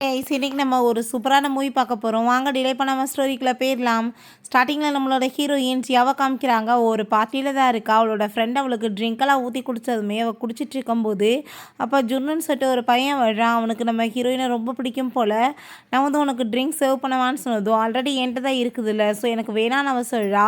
இன்னைக்கு நம்ம ஒரு சூப்பரான மூவி பார்க்க போகிறோம். வாங்க டிலே பண்ணாமல் ஸ்டோரிக்குள்ளே போயிடலாம். ஸ்டார்டிங்கில் நம்மளோட ஹீரோயின் ஜியாவை காமிக்கிறாங்க. ஒரு பார்ட்டியில் தான் இருக்கா. அவளோட ஃப்ரெண்ட் அவளுக்கு ட்ரிங்கெல்லாம் ஊற்றி குடித்ததுமே அவள் குடிச்சிட்டு இருக்கும்போது அப்போ ஜுன்னுன்னு சொல்லிட்டு ஒரு பையன் வர்றான். அவனுக்கு நம்ம ஹீரோயினை ரொம்ப பிடிக்கும் போல். நான் வந்து உனக்கு ட்ரிங்க் சர்வ் பண்ணவான்னு சொன்னதும் ஆல்ரெடி என்கிட்ட தான் இருக்குதுல்ல, ஸோ எனக்கு வேணான்னு அவள் சொல்கிறா.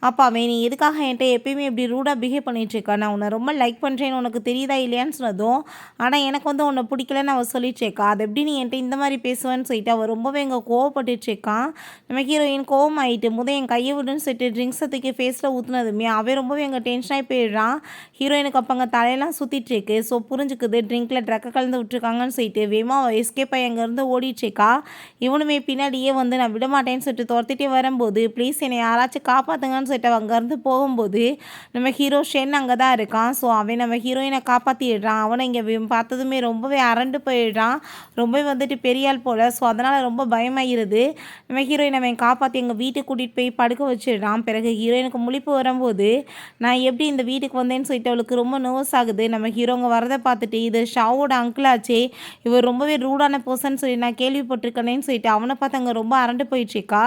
அப்போ அவன் நீ எதுக்காக என்கிட்ட எப்பயுமே இப்படி ரூடாக பிஹேவ் பண்ணிகிட்ருக்கா, நான் உன்னை ரொம்ப லைக் பண்ணுறேன்னு உனக்கு தெரியுதா இல்லையான்னு சொன்னதும் ஆனால் எனக்கு வந்து உன்னை பிடிக்கலன்னு அவள் சொல்லிட்டுருக்கா. அது எப்படி நீ என்கிட்ட இந்த மாதிரி பேசுவேன்னு சொல்லிட்டு அவள் ரொம்பவே எங்கே கோவப்பட்டுருக்கான். நம்ம ஹீரோயின் கோவம் ஆகிட்டு என் கையை விடுன்னு சொல்லிட்டு ட்ரிங்க்ஸை தூக்கி ஃபேஸில் ஊற்றுனதுமே அவன் ரொம்பவே எங்கள் டென்ஷனாகி போயிடுறான். ஹீரோயினுக்கு அப்போ அங்கே தலையெல்லாம் சுற்றிட்டுருக்கு. ஸோ புரிஞ்சுக்குது ட்ரிங்க்கில் ட்ரக்கை கலந்து விட்டுருக்காங்கன்னு சொல்லிட்டு வேமா அவள் எஸ்கேப் ஆகி அங்கேருந்து ஓடிட்டுருக்கா. இவனுமே பின்னாடியே வந்து நான் விட மாட்டேன்னு சொல்லிட்டு துரத்திட்டே வரும்போது ப்ளீஸ் என்னை யாராச்சும் காப்பாற்றுங்கன்னு சொல்லிட்டு அங்கேருந்து போகும்போது நம்ம ஹீரோ ஷென் அங்கே தான் இருக்கான். ஸோ அவன் நம்ம ஹீரோயினை காப்பாற்றிடுறான். அவனை இங்கே பார்த்ததுமே ரொம்பவே அரண்டு போயிடுறான். ரொம்பவே வந்துட்டு பெரிய ஆள் போல். ஸோ அதனால் ரொம்ப பயமாகிடுது. நம்ம ஹீரோயினை அவன் காப்பாற்றி எங்கள் வீட்டுக்கு கூட்டிகிட்டு போய் படுக்க வச்சிடுறான். பிறகு ஹீரோயினுக்கு முழிப்பு வரும்போது நான் எப்படி இந்த வீட்டுக்கு வந்தேன்னு சொல்லிட்டு அவளுக்கு ரொம்ப நர்வஸ் ஆகுது. நம்ம ஹீரோங்க வரதை பார்த்துட்டு இது ஷாவோட அங்கிளாச்சே, இவர் ரொம்பவே ரூடான பர்சன் சொல்லி நான் கேள்விப்பட்டிருக்கேனேன்னு சொல்லிட்டு அவனை பார்த்து அங்கே ரொம்ப அரண்டு போயிட்டுருக்கா.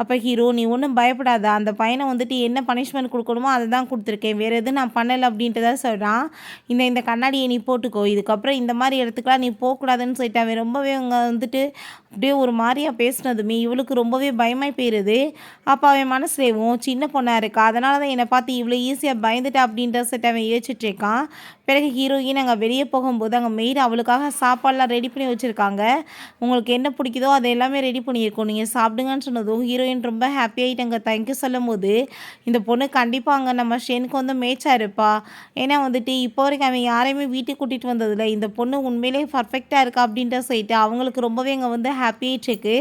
அப்போ ஹீரோ நீ ஒன்றும் பயப்படாத, அந்த பையனை வந்துட்டு என்ன பனிஷ்மெண்ட் கொடுக்கணுமோ அதை தான் கொடுத்துருக்கேன், வேறு எதுவும் நான் பண்ணலை அப்படின்ட்டு தான் சொல்கிறான். இந்த கண்ணாடியை நீ போட்டுக்கோ, இதுக்கப்புறம் இந்த மாதிரி இடத்துக்குலாம் நீ போகக்கூடாதுன்னு சொல்லிட்டு அவன் ரொம்பவே அங்கே வந்துட்டு அப்படியே ஒரு மாதிரியாக பேசினதுமே இவளுக்கு ரொம்பவே பயமாய் போயிடுது. அப்போ அவன் மனசுலேயும் சின்ன பொண்ணாக இருக்கா, அதனால தான் என்னை பார்த்து இவ்வளோ ஈஸியாக பயந்துட்டா அப்படின்ற சொல்லிட்டு அவன் யோசிச்சுட்ருக்கான். பிறகு ஹீரோயின் அங்கே வெளியே போகும்போது அங்கே மெய்டு அவளுக்காக சாப்பாடெலாம் ரெடி பண்ணி வச்சுருக்காங்க. உங்களுக்கு என்ன பிடிக்குதோ அதை எல்லாமே ரெடி பண்ணியிருக்கோம், நீங்கள் சாப்பிடுங்கன்னு சொன்னதும் ஹீரோயின் ரொம்ப ஹாப்பியாகிட்டு அங்கே தேங்க்யூ சொல்லும் போது இந்த பொண்ணு கண்டிப்பாக அங்கே நம்ம ஷெனுக்கு வந்து மேட்சாக இருப்பா. ஏன்னா வந்துட்டு இப்போ வரைக்கும் அவன் யாரையுமே வீட்டுக்கு கூட்டிகிட்டு வந்ததில்லை, இந்த பொண்ணு உண்மையிலேயே பர்ஃபெக்டாக இருக்கா அப்படின்ட்டு சொல்லிட்டு அவங்களுக்கு ரொம்பவே அங்கே வந்து ஹாப்பியாகிட்டுருக்கு.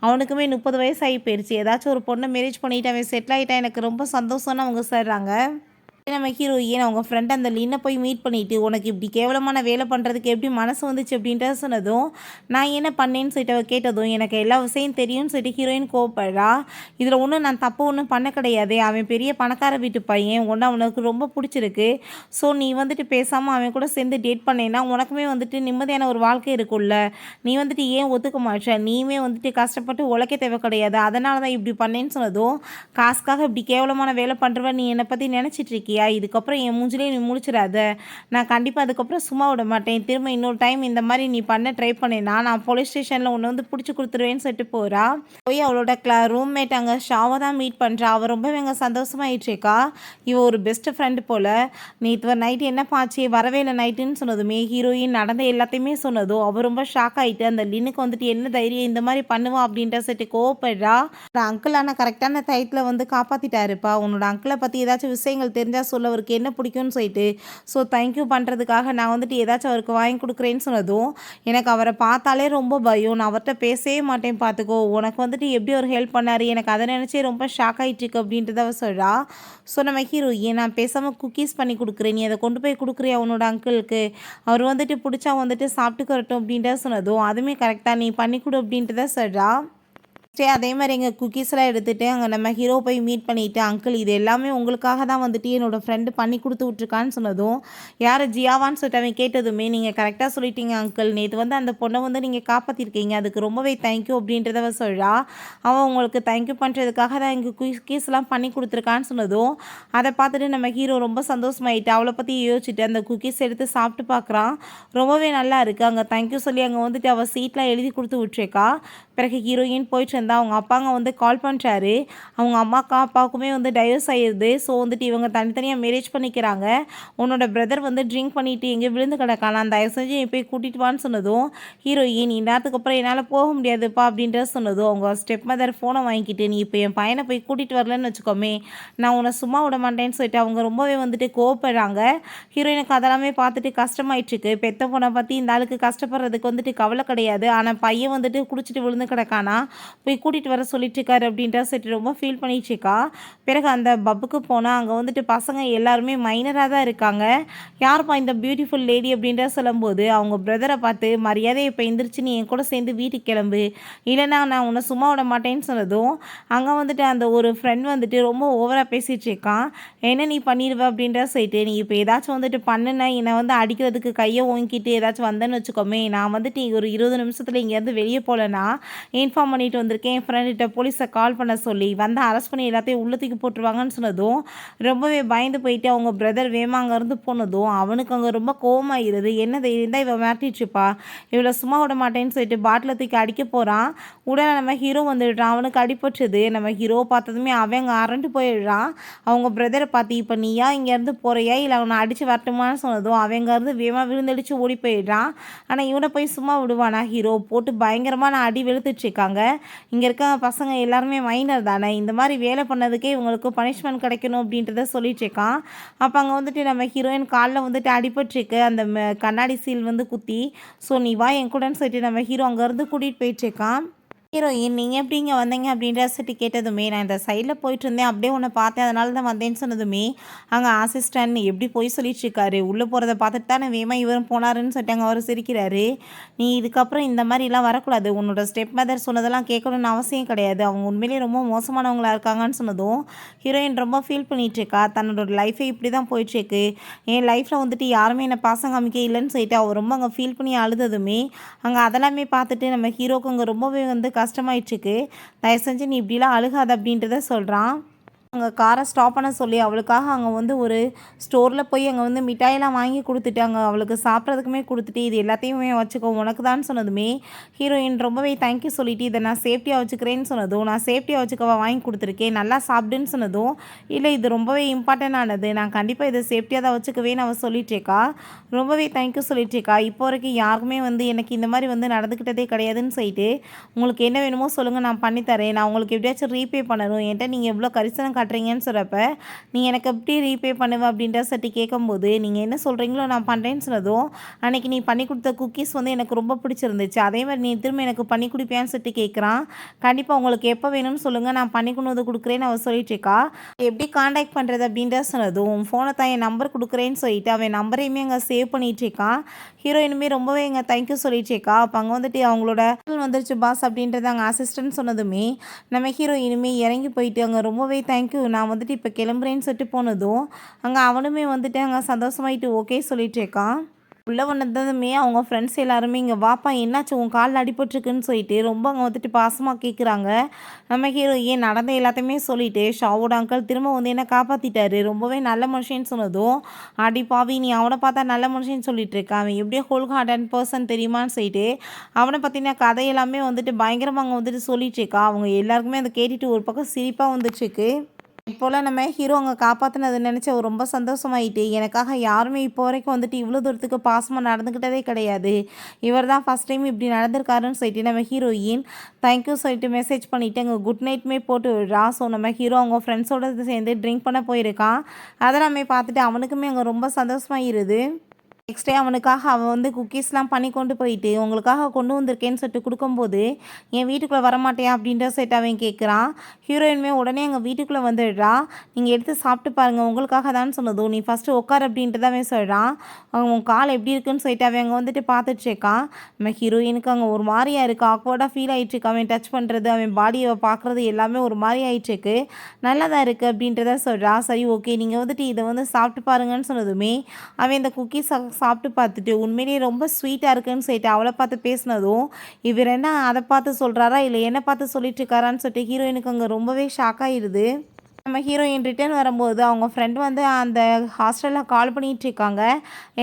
அவனுக்குமே 30 வயசு ஆகி போயிடுச்சு. ஏதாச்சும் ஒரு பொண்ணை மேரேஜ் பண்ணிவிட்டு அவன் செட்டில் ஆகிட்டா எனக்கு ரொம்ப சந்தோஷம்னு அவங்க சொல்கிறாங்க. நம்ம ஹீரோயின் அவங்க ஃப்ரெண்ட் அந்த லின்னை போய் மீட் பண்ணிவிட்டு உனக்கு இப்படி கேவலமான வேலை பண்ணுறதுக்கு எப்படி மனசு வந்துச்சு அப்படின்ட்டு சொன்னதும் நான் என்ன பண்ணேன்னு சொல்லிட்டு அவள் கேட்டதும் எனக்கு எல்லா விஷயம் தெரியும்னு சொல்லிட்டு ஹீரோயின் கோவப்படுறா. இதில் ஒன்றும் நான் தப்பு ஒன்றும் பண்ண கிடையாது, அவன் பெரிய பணக்கார வீட்டு பையன், ஒன்று அவனுக்கு ரொம்ப பிடிச்சிருக்கு. ஸோ நீ வந்துட்டு பேசாமல் அவன் கூட சேர்ந்து டேட் பண்ணேன்னா உனக்குமே வந்துட்டு நிம்மதியான ஒரு வாழ்க்கை இருக்குல்ல, நீ வந்துட்டு ஏன் ஒத்துக்க மாட்ட, நீயுமே வந்துட்டு கஷ்டப்பட்டு உழைக்க தேவை கிடையாது, அதனால தான் இப்படி பண்ணேன்னு சொன்னதும் காசுக்காக இப்படி கேவலமான வேலை பண்ணுறவன் நீ என்னை பற்றி நினச்சிட்டு இருக்கியா, இதுக்கப்புறம் என் மூஞ்சிலே நீ முடிச்சிடாத, நான் கண்டிப்பாக அதுக்கப்புறம் சும்மா விட மாட்டேன், திரும்ப இன்னொரு டைம் இந்த மாதிரி நீ பண்ண ட்ரை பண்ணேன்னா நான் போலீஸ் ஸ்டேஷனில் ஒன்று வந்து பிடிச்சி கொடுத்துருவேன்னு சொல்லிட்டு போகிறா. போய் அவளோட ரூம்மேட் அங்கே ஷாவை தான் மீட் பண்ணுறா. அவள் ரொம்பவே அங்கே சந்தோஷமாயிட்டுருக்கா. இவள் ஒரு பெஸ்ட் ஃப்ரெண்டு போல். நேற்று நைட்டு என்ன பாச்சு வரவே இல்லை நைட்டுன்னு சொன்னதுமே ஹீரோயின் நடந்த எல்லாத்தையுமே சொன்னதும் அவள் ரொம்ப ஷாக் ஆகிட்டு அந்த லின்னுக்கு வந்துட்டு என்ன தைரியம் இந்த மாதிரி பண்ணுவா அப்படின்ற சொல்லிட்டு கோவப்படுறா. அங்கிள் ஆனால் கரெக்டான டயத்தில் வந்து காப்பாற்றிட்டாருப்பா, உன்னோட அங்கிளை பற்றி ஏதாச்சும் விஷயங்கள் தெரிஞ்சால் சொல்ல அவருக்கு என்ன பிடிக்கும்னு சொல்லிட்டு, ஸோ தேங்க்யூ பண்ணுறதுக்காக நான் வந்துட்டு ஏதாச்சும் அவருக்கு வாங்கி கொடுக்குறேன்னு சொன்னதும் எனக்கு அவரை பார்த்தாலே ரொம்ப பயம், நான் அவர்கிட்ட பேசவே மாட்டேன் பார்த்துக்கோ, உனக்கு வந்துட்டு எப்படி ஒரு ஹெல்ப் பண்ணார், எனக்கு அதை நினச்சே ரொம்ப ஷாக் ஆகிட்டுருக்கு அப்படின்றத அவள் சொல்கிறா. ஸோ நம்ம ஹீரோயின் நான் பேசாமல் குக்கீஸ் பண்ணி கொடுக்குறேன், நீ அதை கொண்டு போய் கொடுக்குறியா உன்னோட அங்கிளுக்கு, அவர் வந்துட்டு பிடிச்சா வந்துட்டு சாப்பிட்டுக்கிறட்டும் அப்படின்றத சொன்னதும் அதுவுமே கரெக்டாக நீ பண்ணி கொடு அப்படின்றத சொல்கிறா. அதே மாதிரி எங்கள் குக்கீஸ்லாம் எடுத்துகிட்டு அங்கே நம்ம ஹீரோ போய் மீட் பண்ணிவிட்டு அங்கிள் இது எல்லாமே உங்களுக்காக தான் வந்துட்டு என்னோடய ஃப்ரெண்டு பண்ணி கொடுத்து விட்ருக்கான்னு சொன்னதும் யார் ஜியாவான்னு சொல்லிட்டு அவன் கேட்டதுமே நீங்கள் கரெக்டாக சொல்லிட்டீங்க அங்கிள், நேற்று வந்து அந்த பொண்ணை வந்து நீங்கள் காப்பாற்றிருக்கீங்க, அதுக்கு ரொம்பவே தேங்க்யூ அப்படின்றத சொல்கிறா. அவன் உங்களுக்கு தேங்க்யூ பண்ணுறதுக்காக தான் எங்கள் குக்கீஸ்லாம் பண்ணி கொடுத்துருக்கான்னு சொன்னதும் அதை பார்த்துட்டு நம்ம ஹீரோ ரொம்ப சந்தோஷமாயிட்டு அவளை பற்றி யோசிச்சுட்டு அந்த குக்கீஸ் எடுத்து சாப்பிட்டு பார்க்குறான். ரொம்பவே நல்லா இருக்குது. அங்கே தேங்க்யூ சொல்லி அங்கே வந்துட்டு அவள் சீட்லாம் எழுதி கொடுத்து விட்ருக்கா. பிறகு ஹீரோயின் போயிட்டு இருந்தால் அவங்க அப்பாங்க வந்து கால் பண்ணுறாரு. அவங்க அப்பாவுக்குமே வந்து டைவர்ஸ் ஆகிடுது. ஸோ வந்துட்டு இவங்க தனித்தனியாக மேரேஜ் பண்ணிக்கிறாங்க. உன்னோட பிரதர் வந்து ட்ரிங்க் பண்ணிவிட்டு எங்கே விழுந்து கிடக்கான், நான் தயவு செஞ்சு நீ போய் கூட்டிகிட்டு வான்னு சொன்னதும் ஹீரோயின் இந்நேரத்துக்கு அப்புறம் என்னால் போக முடியாதுப்பா அப்படின்ற சொன்னதும் அவங்க ஸ்டெப் மதர் ஃபோனை வாங்கிக்கிட்டு நீ இப்போ என் பையனை போய் கூட்டிகிட்டு வரலன்னு வச்சுக்கோமே நான் உன்னை சும்மா விட மாட்டேன்னு சொல்லிட்டு அவங்க ரொம்பவே வந்துட்டு கோவப்படுறாங்க. ஹீரோயினுக்கு அதெல்லாமே பார்த்துட்டு கஷ்டமாயிட்டுருக்கு. பெத்த பொண்ணை பற்றி இந்த ஆளுக்கு கஷ்டப்படுறதுக்கு வந்துட்டு கவலை கிடையாது. ஆனால் பையன் வந்துட்டு குடிச்சிட்டு விழுந்து கிடக்கானா, போய் கூட்டிகிட்டு வர சொல்லிட்டுருக்காரு அப்படின்ற சொல்லிட்டு ரொம்ப ஃபீல் பண்ணிட்டுருக்கா. பிறகு அந்த பப்புக்கு போனால் அங்கே வந்துட்டு பசங்க எல்லாருமே மைனராக தான் இருக்காங்க. யாருப்பா இந்த பியூட்டிஃபுல் லேடி அப்படின்ற சொல்லும்போது அவங்க பிரதரை பார்த்து மரியாதையை இப்போ எந்திரிச்சு நீ என் கூட சேர்ந்து வீட்டுக்கு கிளம்பு, இல்லைனா நான் உன்னை சும்மா விட மாட்டேன்னு சொன்னதும் அங்கே வந்துட்டு அந்த ஒரு ஃப்ரெண்ட் வந்துட்டு ரொம்ப ஓவராக பேசிகிட்டு இருக்கான். என்ன நீ பண்ணிடுவ அப்படின்ற சொல்லிட்டு நீ இப்போ ஏதாச்சும் வந்துட்டு பண்ணுன என்னை வந்து அடிக்கிறதுக்கு கையை ஓங்கிட்டு ஏதாச்சும் வந்தேன்னு வச்சுக்கோமே, நான் வந்துட்டு ஒரு 20 நிமிஷத்தில் இங்கேருந்து வெளியே போகலன்னா இன்ஃபார்ம் பண்ணிட்டு வந்திருக்கேன் என் ஃப்ரெண்ட்கிட்ட போலீஸை கால் பண்ண சொல்லி வந்து அரெஸ்ட் பண்ணி எல்லாத்தையும் உள்ளத்துக்கு போட்டுருவாங்கன்னு சொன்னதும் ரொம்பவே பயந்து போயிட்டு அவங்க பிரதர் வேமா அங்கேருந்து போனதும் அவனுக்கு அங்கே ரொம்ப கோவமாயிருது. என்ன தைரியம் தான் இவன் மிரட்டிட்டுருப்பா, இவளை சும்மா விட மாட்டேன்னு சொல்லிட்டு பாட்டில் தூக்கி அடிக்க போகிறான். உடனே நம்ம ஹீரோ வந்துடுறான். அவனுக்கு அடிபட்டுது. நம்ம ஹீரோ பார்த்ததுமே அவன் அங்கே அரண்டு போயிடுறான். அவங்க பிரதரை பார்த்து இப்போ நீயா இங்கேருந்து போகிறியா இல்லை அவனை அடித்து வரட்டுமான்னு சொன்னதும் அவங்கேருந்து வேமா விழுந்தடிச்சு ஓடி போயிடுறான். ஆனால் இவனை போய் சும்மா விடுவானா ஹீரோ, போட்டு பயங்கரமாக நான் அடி வெளுத்துட்ருக்காங்க. இங்கே இருக்க பசங்க எல்லாருமே மைனர் தானே, இந்த மாதிரி வேலை பண்ணதுக்கே இவங்களுக்கு பனிஷ்மெண்ட் கிடைக்கணும் அப்படின்றத சொல்லிட்டு இருக்கான். அப்போ அங்கே வந்துட்டு நம்ம ஹீரோயின் காலில் வந்துட்டு அடிபட்டுருக்கு, அந்த கண்ணாடி சீல் வந்து குத்தி. ஸோ நீ வா என் கூடன்னு சொல்லிட்டு நம்ம ஹீரோ அங்கேருந்து கூட்டிகிட்டு போயிட்டுருக்கான். ஹீரோயின் நீங்கள் எப்படி இங்கே வந்தீங்க அப்படின்ற சொல்லிட்டு கேட்டதுமே நான் இந்த சைடில் போயிட்டு இருந்தேன், அப்படியே உன்னை பார்த்தேன், அதனால தான் வந்தேன்னு சொன்னதுமே அங்கே அசிஸ்டன்ட் எப்படி போய் சொல்லிட்டு இருக்காரு, உள்ளே போகிறத பார்த்துட்டு தான் நான் வேமா இவரும் போனாருன்னு சொல்லிட்டு அங்கே அவர் சிரிக்கிறாரு. நீ இதுக்கப்புறம் இந்த மாதிரிலாம் வரக்கூடாது, உன்னோட ஸ்டெப் மதர் சொன்னதெல்லாம் கேட்கணும்னு அவசியம் கிடையாது, அவங்க உண்மையிலேயே ரொம்ப மோசமானவங்களாக இருக்காங்கன்னு சொன்னதும் ஹீரோயின் ரொம்ப ஃபீல் பண்ணிகிட்ருக்கா. தன்னோட லைஃபே இப்படி தான் போயிட்டுருக்கு, என் லைஃப்பில் வந்துட்டு யாருமே என்னை பாசம் காமிக்க இல்லைன்னு சொல்லிட்டு அவர் ரொம்ப அங்கே ஃபீல் பண்ணி அழுததுமே அங்கே அதெல்லாமே பார்த்துட்டு நம்ம ஹீரோக்கு அங்கே ரொம்பவே வந்து கஷ்டமாயிடுச்சுக்கு. தயவு செஞ்சு நீ இப்படிலாம் அழுகாது அப்படின்றத சொல்கிறான். அங்கே காரை ஸ்டாப் பண்ண சொல்லி அவளுக்காக அங்கே வந்து ஒரு ஸ்டோரில் போய் அங்கே வந்து மிட்டாயெல்லாம் வாங்கி கொடுத்துட்டு அங்கே அவளுக்கு சாப்பிட்றதுக்குமே கொடுத்துட்டு இது எல்லாத்தையுமே வச்சுக்கோ உனக்கு தான் சொன்னதுமே ஹீரோயின் ரொம்பவே தேங்க்யூ சொல்லிட்டு இதை நான் சேஃப்டியாக வச்சுக்கிறேன்னு சொன்னதும் நான் சேஃப்டியாக வச்சுக்கவா வாங்கி கொடுத்துருக்கேன் நல்லா சாப்பிடுன்னு சொன்னதும் இல்லை இது ரொம்பவே இம்பார்ட்டண்டானது, நான் கண்டிப்பாக இதை சேஃப்டியாக தான் வச்சுக்கவேன்னு அவள் சொல்லிட்டேக்கா. ரொம்பவே தேங்க்யூ சொல்லிட்டேக்கா. இப்போ வரைக்கும் யாருக்குமே வந்து எனக்கு இந்த மாதிரி வந்து நடந்துக்கிட்டதே கிடையாதுன்னு சொல்லிட்டு உங்களுக்கு என்ன வேணுமோ சொல்லுங்கள் நான் பண்ணித்தரேன், நான் உங்களுக்கு எப்படியாச்சும் ரீபே பண்ணணும், என்கிட்ட நீங்கள் எவ்வளோ கரிசனம் காட்டுறீங்கன்னு சொல்கிறப்ப நீ எனக்கு எப்படி ரீபே பண்ணுவேன் அப்படின்ற சட்டி கேட்கும்போது நீங்கள் என்ன சொல்கிறீங்களோ நான் பண்ணுறேன்னு சொன்னதும் அன்றைக்கி நீ பண்ணி கொடுத்த குக்கீஸ் வந்து எனக்கு ரொம்ப பிடிச்சிருந்துச்சு, அதே மாதிரி நீ திரும்ப எனக்கு பண்ணி கொடுப்பியான்னு சொல்லிட்டு கேட்குறான். கண்டிப்பாக உங்களுக்கு எப்போ வேணும்னு சொல்லுங்கள் நான் பண்ணி கொண்டு வந்து கொடுக்குறேன்னு அவள் சொல்லிட்டுருக்கா. எப்படி காண்டாக்ட் பண்ணுறது அப்படின்ற சொன்னதும் உன் ஃபோனை தான் என் நம்பர் கொடுக்குறேன்னு சொல்லிட்டு அவன் நம்பரையுமே அங்கே சேவ் பண்ணிகிட்ருக்கான். ஹீரோயினுமே ரொம்பவே எங்கள் தேங்க்யூ சொல்லிட்டுருக்கா. அப்போ அங்கே வந்துட்டு அவங்களோட வந்துருச்சு பாஸ் அப்படின்றது அங்கே அசிஸ்டன்ட் சொன்னதுமே நம்ம ஹீரோயினுமே இறங்கி போயிட்டு அங்கே ரொம்பவே தேங்க்யூ நான் வந்துட்டு இப்போ கிளம்புறேன்னு சொல்லிட்டு போனதும் அங்கே அவனுமே வந்துட்டு அங்கே சந்தோஷமாயிட்டு ஓகே சொல்லிட்டு இருக்கான். உள்ளே வந்ததுமே அவங்க ஃப்ரெண்ட்ஸ் எல்லாருமே இங்கே வாப்பா என்னாச்சு உன் காலில் அடிபட்டுருக்குன்னு சொல்லிட்டு ரொம்ப அங்கே வந்துட்டு பாசமாக கேட்குறாங்க. நம்ம ஹீரோ ஏன் நடந்த எல்லாத்தையுமே சொல்லிவிட்டு ஷாவோட அங்கிள் திரும்ப வந்து என்ன காப்பாற்றிட்டாரு, ரொம்பவே நல்ல மனுஷன்னு சொன்னதும் அடி பாவி நீ அவனை பார்த்தா நல்ல மனுஷன்னு சொல்லிட்டு இருக்கான், அவன் எப்படியோ ஹோல் ஹார்ட் பர்சன் தெரியுமான்னு சொல்லிட்டு அவனை பற்றின கதை எல்லாமே வந்துட்டு பயங்கரமாக அங்கே வந்துட்டு சொல்லிட்டு இருக்கா. அவங்க எல்லாருக்குமே அதை கேட்டுட்டு ஒரு பக்கம் சிரிப்பாக வந்துட்டுருக்கு. இப்போலாம் நம்ம ஹீரோ அங்கே காப்பாற்றினது நினச்ச ரொம்ப சந்தோஷமாயிட்டு எனக்காக யாருமே இப்போ வரைக்கும் வந்துட்டு இவ்வளோ தூரத்துக்கு பாசமாக நடந்துக்கிட்டதே கிடையாது, இவர் தான் ஃபஸ்ட் டைம் இப்படி நடந்திருக்காருன்னு சொல்லிட்டு நம்ம ஹீரோயின் தேங்க்யூ சொல்லிட்டு மெசேஜ் பண்ணிவிட்டு அங்கே குட் நைட்மே போட்டு விடுறா. ஸோ நம்ம ஹீரோ அவங்க ஃப்ரெண்ட்ஸோடு சேர்ந்து ட்ரிங்க் பண்ண போயிருக்கான். அதெல்லாமே பார்த்துட்டு அவனுக்குமே அங்கே ரொம்ப சந்தோஷமாயிருது. நெக்ஸ்ட் டே அவனுக்காக அவன் வந்து குக்கீஸ்லாம் பண்ணி கொண்டு போயிட்டு உங்களுக்காக கொண்டு வந்திருக்கேன்னு சொல்லிட்டு கொடுக்கும்போது என் வீட்டுக்குள்ளே வரமாட்டேன் அப்படின்ற சொல்லிட்டு அவன் கேட்குறான். ஹீரோயினுமே உடனே எங்கள் வீட்டுக்குள்ளே வந்துடுறா. நீங்கள் எடுத்து சாப்பிட்டு பாருங்கள் உங்களுக்காக தான் சொன்னதும் நீ ஃபஸ்ட்டு உட்கார் அப்படின்ட்டு தான் அவன் சொல்கிறான். அவன் கால் எப்படி இருக்குன்னு சொல்லிட்டு அவன் அங்கே வந்துட்டு பார்த்துட்ருக்கான். நம்ம ஹீரோயினுக்கு அங்கே ஒரு மாதிரியாக இருக்குது, ஆக்வர்டாக ஃபீல் ஆகிட்டுருக்கு. அவன் டச் பண்ணுறது அவன் பாடியை பார்க்குறது எல்லாமே ஒரு மாதிரி ஆகிட்டுருக்கு, நல்லா தான் இருக்குது அப்படின்றத சொல்கிறா. சரி ஓகே நீங்கள் வந்துட்டு இதை வந்து சாப்பிட்டு பாருங்கன்னு சொன்னதுமே அவன் இந்த குக்கீஸ் சாப்பிட்டு பார்த்துட்டு உண்மையிலேயே ரொம்ப ஸ்வீட்டாக இருக்குன்னு சொல்லிட்டு அவளை பார்த்து பேசினதும் இவர் என்ன அதை பார்த்து சொல்கிறாரா இல்லை என்ன பார்த்து சொல்லிட்டு இருக்காரான்னு சொல்லிட்டு ஹீரோயினுக்கு அங்கே ரொம்பவே ஷாக் ஆகிடுது. நம்ம ஹீரோயின் ரிட்டர்ன் வரும்போது அவங்க ஃப்ரெண்ட் வந்து அந்த ஹாஸ்டலில் கால் பண்ணிகிட்டு இருக்காங்க.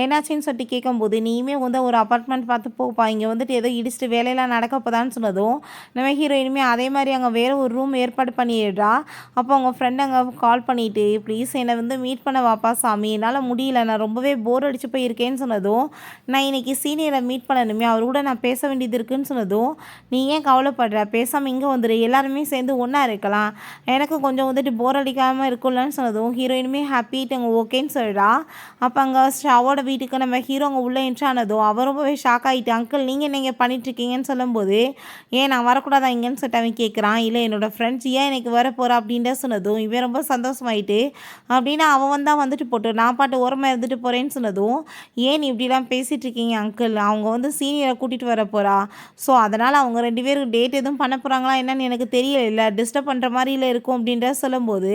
என்னாச்சின்னு சொல்லிட்டு கேட்கும்போது நீயுமே வந்து ஒரு அப்பார்ட்மெண்ட் பார்த்து போப்பா, இங்கே வந்துட்டு ஏதோ இடிச்சிட்டு வேலையெல்லாம் நடக்கப்போதான்னு சொன்னதும் நம்ம ஹீரோயினுமே அதே மாதிரி அங்கே வேறு ஒரு ரூம் ஏற்பாடு பண்ணிடுறா. அப்போ அவங்க ஃப்ரெண்ட் அங்கே கால் பண்ணிவிட்டு ப்ளீஸ் என்னை வந்து மீட் பண்ண வாப்பா சாமி, என்னால் முடியல, நான் ரொம்பவே போர் அடிச்சு போயிருக்கேன்னு சொன்னதும் நான் இன்றைக்கி சீனியரை மீட் பண்ணணுமே, அவர் கூட நான் பேச வேண்டியது இருக்குன்னு சொன்னதும் நீ ஏன் கவலைப்படுற, பேசாமல் இங்கே வந்துடு, எல்லாருமே சேர்ந்து ஒன்றா இருக்கலாம், எனக்கு கொஞ்சம் வந்துட்டு போர் அடிக்காமல் இருக்கும்லன்னு சொன்னதும் ஹீரோயினுமே ஹாப்பிட்டு அங்கே ஓகேன்னு சொல்கிறா. அப்போ அங்கே ஷாவோட வீட்டுக்கு நம்ம ஹீரோ அங்கே உள்ளே என்ட்ரானதும் அவர் ரொம்பவே ஷாக் ஆகிட்டு, அங்கிள் நீங்கள் என்ன இங்கே பண்ணிட்டுருக்கீங்கன்னு சொல்லும்போது, ஏன் நான் வரக்கூடாதா இங்கேன்னு சொல்லிட்டு அவன் கேட்குறான். இல்லை என்னோடய ஃப்ரெண்ட்ஸ் ஏன் எனக்கு வர போகிறா அப்படின்ற சொன்னதும் இவன் ரொம்ப சந்தோஷமாயிட்டு, அப்படின்னா அவன் வந்துட்டு போட்டு நான் பாட்டு ஓரமாக இருந்துட்டு போகிறேன்னு சொன்னதும், ஏன் இப்படிலாம் பேசிகிட்டு இருக்கீங்க அங்கிள், அவங்க சீனியரை கூட்டிகிட்டு வர போகிறா, ஸோ அதனால் அவங்க 2 பேரும் டேட் எதுவும் பண்ண போகிறாங்களா என்னன்னு எனக்கு தெரியல, டிஸ்டர்ப் பண்ணுற மாதிரில இருக்கும் அப்படின்ற சொல்லும்போது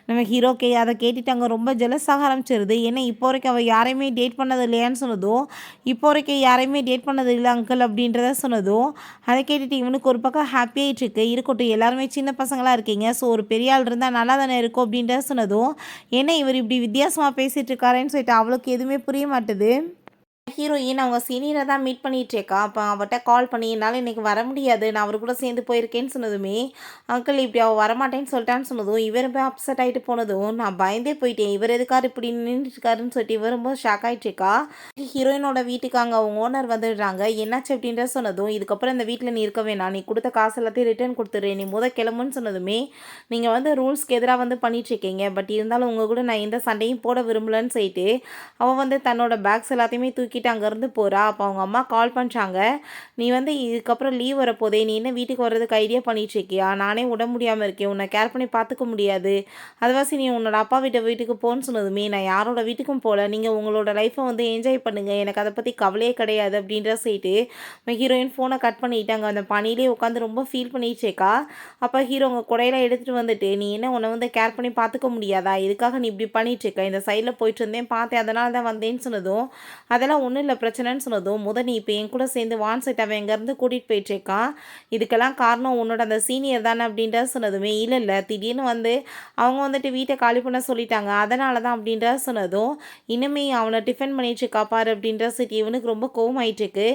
நம்ம ஹீரோக்கே அதை கேட்டுட்டு அங்கே ரொம்ப ஜெலஸாக ஆரம்பிச்சிருது. ஏன்னா இப்போ வரைக்கும் அவள் யாரையுமே டேட் பண்ணது இல்லையான்னு சொன்னதும், இப்போ வரைக்கும் யாரையுமே டேட் பண்ணது இல்லை அங்கிள் அப்படின்றத சொன்னதும், அதை கேட்டுட்டு இவனுக்கு ஒரு பக்கம் ஹாப்பியாகிட்டு இருக்கு. இருக்கட்டும் எல்லாருமே சின்ன பசங்களாக இருக்கீங்க, ஸோ ஒரு பெரிய ஆள் இருந்தால் நல்லா தானே இருக்கும் அப்படின்றத சொன்னதும், ஏன்னா இவர் இப்படி வித்தியாசமாக பேசிகிட்டு இருக்காருன்னு சொல்லிட்டு அவளுக்கு எதுவுமே புரிய மாட்டுது. ஹீரோயின் அவங்க சீனியரை தான் மீட் பண்ணிகிட்ருக்கா. அப்போ அவட்ட கால் பண்ணி என்னால் இன்றைக்கி வர முடியாது, நான் அவர் கூட சேர்ந்து போயிருக்கேன்னு சொன்னதுமே, அங்கிள் இப்படி அவள் வரமாட்டேன்னு சொல்லிட்டான்னு சொன்னதும் இவர் போய் அப்செட் ஆகிட்டு போனதும் நான் பயந்தே போயிட்டேன், இவர் எதுக்காரு இப்படி நின்றுட்டுருக்காருன்னு சொல்லிட்டு இவர் ரொம்ப ஷாக் ஆகிட்ருக்கா. ஹீரோயினோட வீட்டுக்கு அங்கே அவங்க ஓனர் வந்துடுறாங்க. என்னாச்சு அப்படின்ற சொன்னதும், இதுக்கப்புறம் இந்த வீட்டில் நீ இருக்க வேணாம், நீ கொடுத்த காசு எல்லாத்தையும் ரிட்டர்ன் கொடுத்துரு, நீ கிளம்புன்னு சொன்னதுமே, நீங்கள் ரூல்ஸ்க்கு எதிராக பண்ணிகிட்ருக்கீங்க, பட் இருந்தாலும் உங்கள் கூட நான் எந்த சண்டையும் போட விரும்பலன்னு சொல்லிட்டு அவள் தன்னோட பேக்ஸ் எல்லாத்தையுமே தூக்கிட்டு அங்கேருந்து போகிறா. அப்போ அவங்க அம்மா கால் பண்ணுறாங்க, நீ இதுக்கப்புறம் லீவ் வரப்போதே, நீ என்ன வீட்டுக்கு வர்றதுக்கு ஐடியா பண்ணிகிட்ருக்கியா, நானே உட முடியாமல் இருக்கேன், உன்னை கேர் பண்ணி பார்த்துக்க முடியாது, அதுவாசி நீ உன்னோட அப்பா வீட்டுக்கு போன்னு சொன்னதுமே, நான் யாரோட வீட்டுக்கும் போகல, நீங்கள் உங்களோட லைஃப்பை என்ஜாய் பண்ணுங்கள், எனக்கு அதை பற்றி கவலையே கிடையாது அப்படின்ற சொல்லிட்டு ஹீரோயின் ஃபோனை கட் பண்ணிட்டாங்க. அந்த பணியிலே உட்காந்து ரொம்ப ஃபீல் பண்ணிச்சேக்கா. அப்போ ஹீரோ உங்கள் குடையில எடுத்துகிட்டு வந்துட்டு, நீ என்ன உன்னை கேர் பண்ணி பார்த்துக்க முடியாதா, இதுக்காக நீ இப்படி பண்ணிகிட்ருக்க, இந்த சைடில் போயிட்டு இருந்தேன் பார்த்தேன் அதனால தான் வந்தேன்னு சொன்னதும், அதெல்லாம் ஒன்றும் இல்லை பிரச்சனைன்னு சொன்னதும், நீ இப்போ என் கூட சேர்ந்து வான்செட் அவன் எங்கேருந்து கூட்டிகிட்டு போயிட்டுருக்கான், இதுக்கெல்லாம் காரணம் உன்னோட அந்த சீனியர் தானே அப்படின்ற சொன்னதுமே, இல்லை திடீர்னு அவங்க வீட்டை காலி பண்ண சொல்லிட்டாங்க, அதனால தான் அப்படின்ற சொன்னதும், இனிமே அவனை டிஃபெண்ட் பண்ணிட்டுருக்கா பாரு அப்படின்ற சிட்டி இவனுக்கு ரொம்ப கோவம் ஆயிட்டுருக்கு.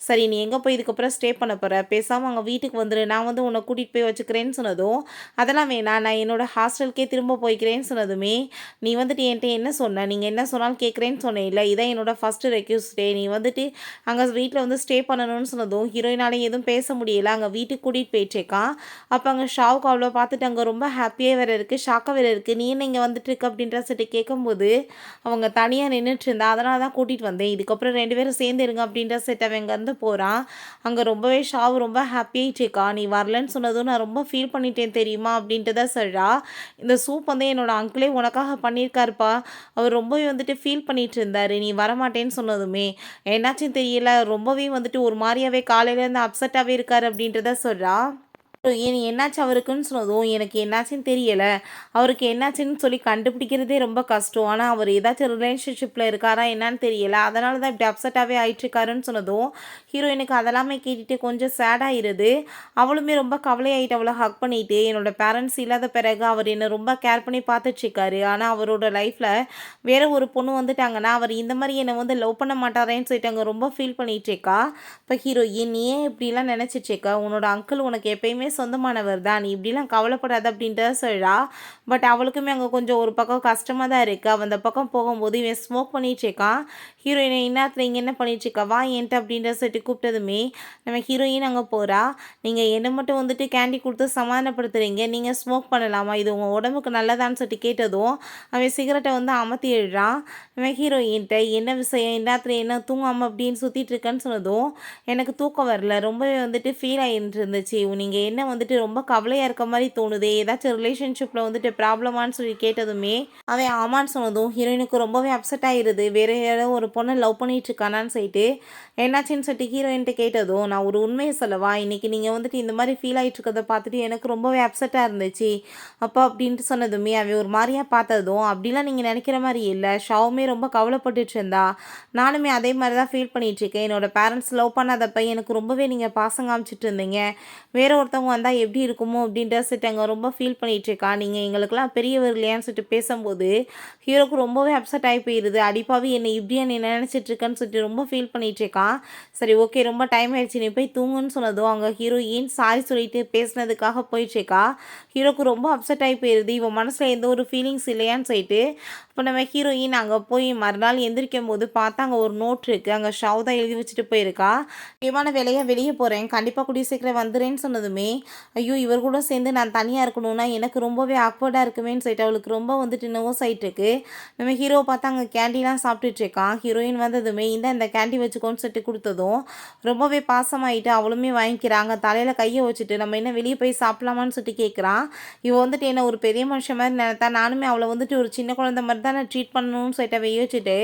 சரி நீ எங்கே போய் இதுக்கப்புறம் ஸ்டே பண்ண போகிற, பேசாமல் அங்கே வீட்டுக்கு வந்துடு, நான் உன்னை கூட்டிகிட்டு போய் வச்சுக்கிறேன்னு சொன்னதும், அதெல்லாம் வேணாம் நான் என்னோடய ஹாஸ்டலுக்கே திரும்ப போய்க்கிறேன்னு சொன்னதுமே, நீ என்கிட்ட என்ன சொன்ன, நீங்கள் என்ன சொன்னாலும் கேட்குறேன்னு சொன்னேன் இல்லை, இதான் என்னோடய ஃபஸ்ட்டு ரெக்யூஸ்டே, நீ அங்கே வீட்டில் ஸ்டே பண்ணணும்னு சொன்னதும் ஹீரோயினாலே எதுவும் பேச முடியல. அங்கே வீட்டுக்கு கூட்டிகிட்டு போயிட்டுருக்கான். அப்போ அங்கே ஷாவுக்கு அவ்வளோ பார்த்துட்டு அங்கே ரொம்ப ஹாப்பியாக வேறு இருக்குது, ஷாக்காக வேறு இருக்குது, நீ என்ன இங்கே வந்துட்டுருக்கு அப்படின்ற சொல்லிட்டு கேட்கும்போது அவங்க தனியாக நின்றுட்டு இருந்தா, அதனால தான் கூட்டிகிட்டு வந்தேன், இதுக்கப்புறம் 2 பேரும் சேர்ந்து இருங்க அப்படின்ற செட் அவன் இங்கேருந்து போகிறான். அங்கே ரொம்பவே ஷாவு ரொம்ப ஹாப்பியாகிட்டுருக்கா. நீ வரலன்னு சொன்னதும் நான் ரொம்ப ஃபீல் பண்ணிட்டேன் தெரியுமா அப்படின்ட்டு தான் சொல்கிறா. இந்த சூப் என்னோடய அங்கிளே உனக்காக பண்ணியிருக்காருப்பா, அவர் ரொம்பவே ஃபீல் பண்ணிகிட்டு இருந்தார், நீ வரமாட்டேன்னு சொன்னதுமே என்னாச்சுன்னு தெரியல, ரொம்பவே ஒரு மாதிரியாவே காலையிலேருந்து அப்செட்டாகவே இருக்கார் அப்படின்றத சொல்கிறா. ஏன் என்னாச்சு அவருக்குன்னு சொன்னதும், எனக்கு என்னாச்சுன்னு தெரியலை, அவருக்கு என்னாச்சுன்னு சொல்லி கண்டுபிடிக்கிறதே ரொம்ப கஷ்டம், ஆனால் அவர் ஏதாச்சும் ரிலேஷன்ஷிப்பில் இருக்காரா என்னான்னு தெரியலை, அதனால தான் இப்படி அப்செட்டாகவே ஆயிட்டுருக்காருன்னு சொன்னதும் ஹீரோயினுக்கு அதெல்லாமே கேட்டுட்டு கொஞ்சம் சேடாகிடுது. அவளுமே ரொம்ப கவலையாயிட்டு அவளை ஹக் பண்ணிட்டு, என்னோடய பேரண்ட்ஸ் இல்லாத பிறகு அவர் என்னை ரொம்ப கேர் பண்ணி பார்த்துட்ருக்காரு, ஆனால் அவரோட லைஃப்பில் வேறு ஒரு பொண்ணு வந்துட்டாங்கன்னா அவர் இந்த மாதிரி என்னை லவ் பண்ண மாட்டாரேன்னு சொல்லிட்டு அங்கே ரொம்ப ஃபீல் பண்ணிகிட்ருக்கா. இப்போ ஹீரோயின் நீ ஏன் இப்படிலாம் நினச்சிட்ருக்கா, உன்னோட அங்கிள் உனக்கு எப்பயுமே சொந்தமானவர் தான், நீ இப்படிலாம் கவலைப்படாத அப்படின்றத சொல்கிறா. பட் அவளுக்குமே அங்கே கொஞ்சம் ஒரு பக்கம் கஷ்டமாக தான் இருக்குது. அவன் அந்த பக்கம் போகும்போது இவன் ஸ்மோக் பண்ணிகிட்ருக்கான். ஹீரோயினை இந்நேரத்தில் இங்கே என்ன பண்ணிகிட்ருக்கா, வா என்கிட்ட அப்படின்ற சொல்லிட்டு கூப்பிட்டதுமே நம்ம ஹீரோயின் அங்கே போகிறா. நீங்கள் என்ன மட்டும் கேண்டி கொடுத்து சமாதானப்படுத்துகிறீங்க, நீங்கள் ஸ்மோக் பண்ணலாமா, இது உங்கள் உடம்புக்கு நல்லதான்னு சொல்லிட்டு கேட்டதும் அவன் சிகரெட்டை அமர்த்தி எழுறான். நம்ம ஹீரோயின்ட்ட என்ன விஷயம், இந்நேரத்தில் என்ன தூங்காமல் அப்படின்னு சுற்றிட்டு இருக்கேன்னு சொன்னதும், எனக்கு தூக்கம் வரல, ரொம்பவே ஃபீல் ஆகிட்டு இருந்துச்சு, நீங்கள் என்ன ரொம்ப கவலையாக இருக்க மாதிரி தோணுதே, ஏதாச்சும் ரிலேஷன்ஷிப்பில் ப்ராப்ளமானு சொல்லி கேட்டதுமே அவன் ஆமான்னு சொன்னதும் ஹீரோயினுக்கு ரொம்பவே அப்செட் ஆகிடுது. வேறு யாரோ ஒரு பொண்ணை லவ் பண்ணிகிட்ருக்கானான்னு சொல்லிட்டு என்னாச்சுன்னு சொல்லிட்டு ஹீரோயின்ட்டு கேட்டதும், நான் ஒரு உண்மையை சொல்லவா, இன்றைக்கி நீங்கள் இந்த மாதிரி ஃபீல் ஆகிட்டு இருக்கிறத பார்த்துட்டு எனக்கு ரொம்பவே அப்செட்டாக இருந்துச்சு அப்போ அப்படின்ட்டு சொன்னதுமே அவன் ஒரு மாதிரியாக பார்த்ததும், அப்படிலாம் நீங்கள் நினைக்கிற மாதிரி இல்லை, ஷாவுமே ரொம்ப கவலைப்பட்டுட்டு இருந்தா, நானுமே அதே மாதிரி தான் ஃபீல் பண்ணிகிட்ருக்கேன், என்னோடய பேரண்ட்ஸ் லவ் பண்ணாதப்ப எனக்கு ரொம்பவே நீங்கள் பாசம் காமிச்சிட்டு இருந்தீங்க, வேறு ஒருத்தவங்க வந்தால் எப்படி இருக்குமோ அப்படின்ற சொல்லிட்டு அங்கே ரொம்ப ஃபீல் பண்ணிகிட்ருக்கா, நீங்கள் எங்களுக்கெல்லாம் பெரியவர் இல்லையான்னு சொல்லிட்டு பேசும்போது ஹீரோக்கு ரொம்பவே அப்செட் ஆகி போயிடுது. அடிப்பாவி என்னை இப்படியா நீ நினச்சிட்ருக்கேன்னு சொல்லிட்டு ரொம்ப ஃபீல் பண்ணிகிட்ருக்கான். சரி ஓகே ரொம்ப டைம் ஆயிடுச்சு நீ போய் தூங்குன்னு சொன்னதும் அங்கே ஹீரோயின் சாரி சொல்லிட்டு பேசினதுக்காக போயிட்டுருக்கா. ஹீரோக்கு ரொம்ப அப்செட் ஆகி போயிடுது, இவன் மனசில் எந்த ஒரு ஃபீலிங்ஸ் இல்லையான்னு சொல்லிட்டு. இப்போ நம்ம ஹீரோயின் அங்கே போய் மறுநாள் எந்திரிக்கும் போது பார்த்தா அங்கே ஒரு நோட் இருக்குது, அங்கே ஷவ் தான் எழுதி வச்சுட்டு போயிருக்கா. முக்கியமான வேலையாக வெளியே போகிறேன், கண்டிப்பாக கூடிய சீக்கிரம் வந்துடுறேன்னு சொன்னதுமே ஐயோ இவர் கூட சேர்ந்து நான் தனியாக இருக்கணும்னா எனக்கு ரொம்பவே ஆக்வர்டாக இருக்குமேன்னு சொல்லிட்டு அவளுக்கு ரொம்ப வந்துட்டு நர்வஸ் ஆகிட்டு இருக்கு. நம்ம ஹீரோவை பார்த்தா அங்கே கேண்டிலாம் சாப்பிட்டுட்டு இருக்கான். ஹீரோயின் வந்ததுமே இந்த கேண்டி வச்சுக்கோன்னு சொல்லிட்டு கொடுத்ததும் ரொம்பவே பாசமாயிட்டு அவளுமே வாங்கிக்கிறாங்க. தலையில் கையை வச்சுட்டு நம்ம என்ன வெளியே போய் சாப்பிடலாமான்னு சொல்லிட்டு கேட்குறான். இவ வந்துட்டு என்ன ஒரு பெரிய மனுஷன் மாதிரி நினைத்தா நானுமே அவளை வந்துட்டு ஒரு சின்ன குழந்தை மாதிரி தான் நான் ட்ரீட் பண்ணணும்னு சொல்லிட்டு யோசிச்சுட்டு